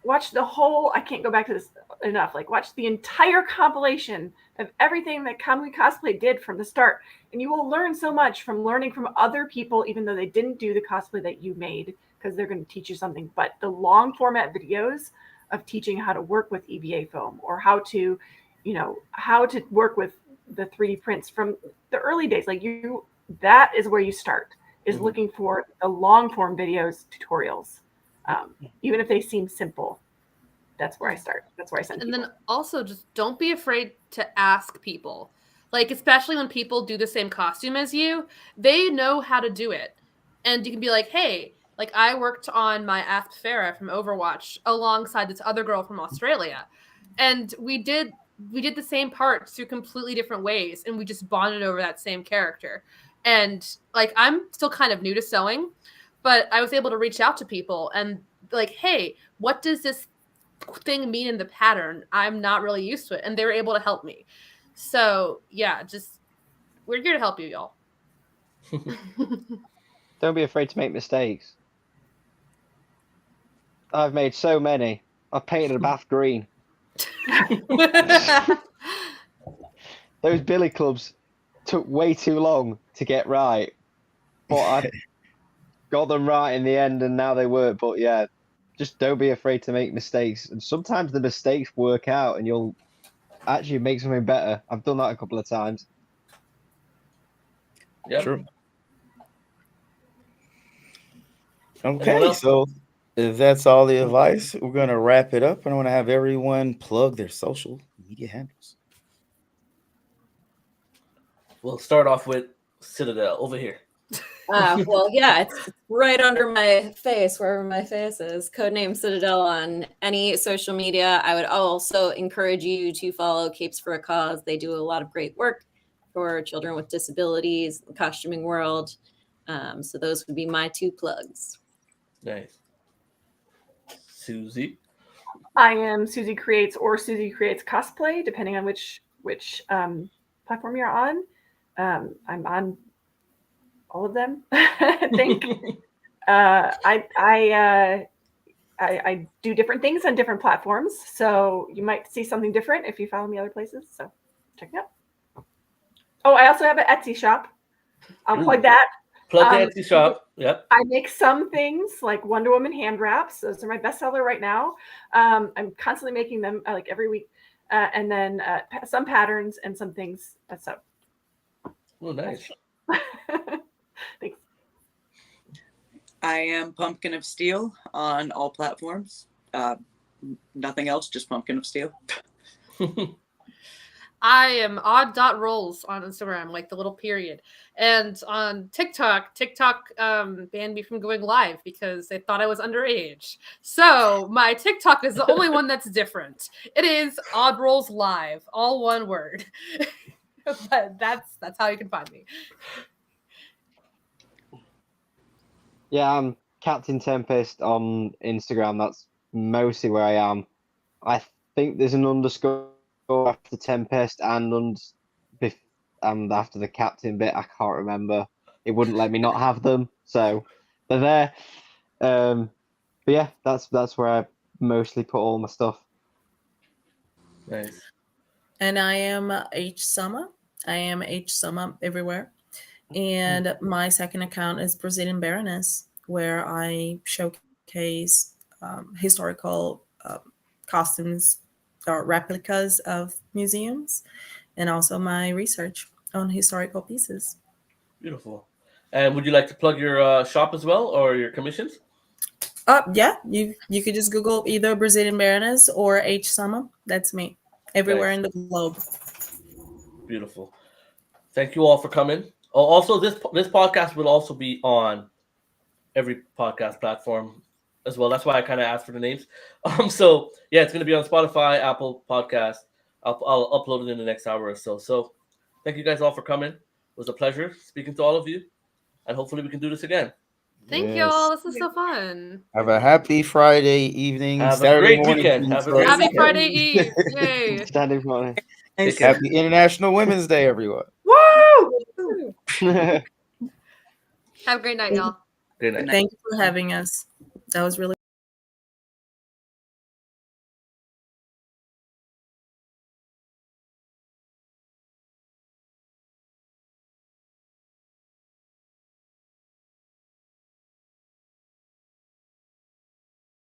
the whole, I can't go back to this enough, like watch the entire compilation of everything that Kamui Cosplay did from the start. And you will learn so much from learning from other people, even though they didn't do the cosplay that you made, because they're going to teach you something. But the long format videos of teaching how to work with EVA foam, or how to work with the 3D prints from the early days, that is where you start, is looking for the long form videos, tutorials. Even if they seem simple, that's where I start. That's where I send people. And then also just don't be afraid to ask people. Like, especially when people do the same costume as you, they know how to do it. And you can be like, hey, like, I worked on my Asp Farah from Overwatch alongside this other girl from Australia. And we did the same parts through completely different ways, and we just bonded over that same character. And like, I'm still kind of new to sewing, but I was able to reach out to people and be like, hey, what does this thing mean in the pattern? I'm not really used to it. And they were able to help me. So yeah, we're here to help you, y'all. Don't be afraid to make mistakes. I've made so many. I've painted a bath green. Those billy clubs took way too long to get right, but I got them right in the end, and now they work. But yeah, just don't be afraid to make mistakes, and sometimes the mistakes work out and you'll actually make something better. I've done that a couple of times. Yeah, true. Okay, so if that's all the advice, we're gonna wrap it up, and I want to have everyone plug their social media handles. We'll start off with Citadel over here. Well, yeah, it's right under my face, wherever my face is. Codename Citadel on any social media. I would also encourage you to follow Capes for a Cause. They do a lot of great work for children with disabilities, the costuming world. So those would be my 2 plugs. Nice. Susie. I am Susie Creates or Susie Creates Cosplay, depending on which platform you're on. I'm on all of them, I think. I do different things on different platforms, so you might see something different if you follow me other places. So check it out. Oh, I also have an Etsy shop. I'll plug that. Plug the Etsy shop. Yep. I make some things like Wonder Woman hand wraps. Those are my bestseller right now. I'm constantly making them like every week, and then some patterns and some things. So. Oh, nice. Thanks. I am Pumpkin of Steel on all platforms. Nothing else, just Pumpkin of Steel. I am odd.rolls on Instagram, like the little period. And on TikTok banned me from going live because they thought I was underage. So my TikTok is the only one that's different. It is Odd Rolls Live, all one word. But that's how you can find me. Yeah, I'm Captain Tempest on Instagram. That's mostly where I am. I think there's an underscore after Tempest and after the Captain bit. I can't remember. It wouldn't let me not have them, so they're there. But yeah, that's where I mostly put all my stuff. Nice. And I am H Summer. I am H Summer everywhere. And my second account is Brazilian Baroness, where I showcase historical costumes or replicas of museums, and also my research on historical pieces. Beautiful. And would you like to plug your shop as well, or your commissions? Yeah, you could just Google either Brazilian Baroness or H Summer. That's me. Everywhere in the globe. Beautiful. Thank you all for coming. Oh, also, this podcast will also be on every podcast platform as well. That's why I kind of asked for the names. So yeah, it's going to be on Spotify, Apple Podcast. I'll upload it in the next hour or so. So thank you guys all for coming. It was a pleasure speaking to all of you, and hopefully we can do this again. Thank y'all. This is so fun. Have a happy Friday evening. Have Saturday a great morning. weekend. Have a great Happy weekend. Friday Eve. Yay. Standing morning. Happy International Women's Day, everyone. Woo! Have a great night, y'all. Good night. Thank you for having us. That was really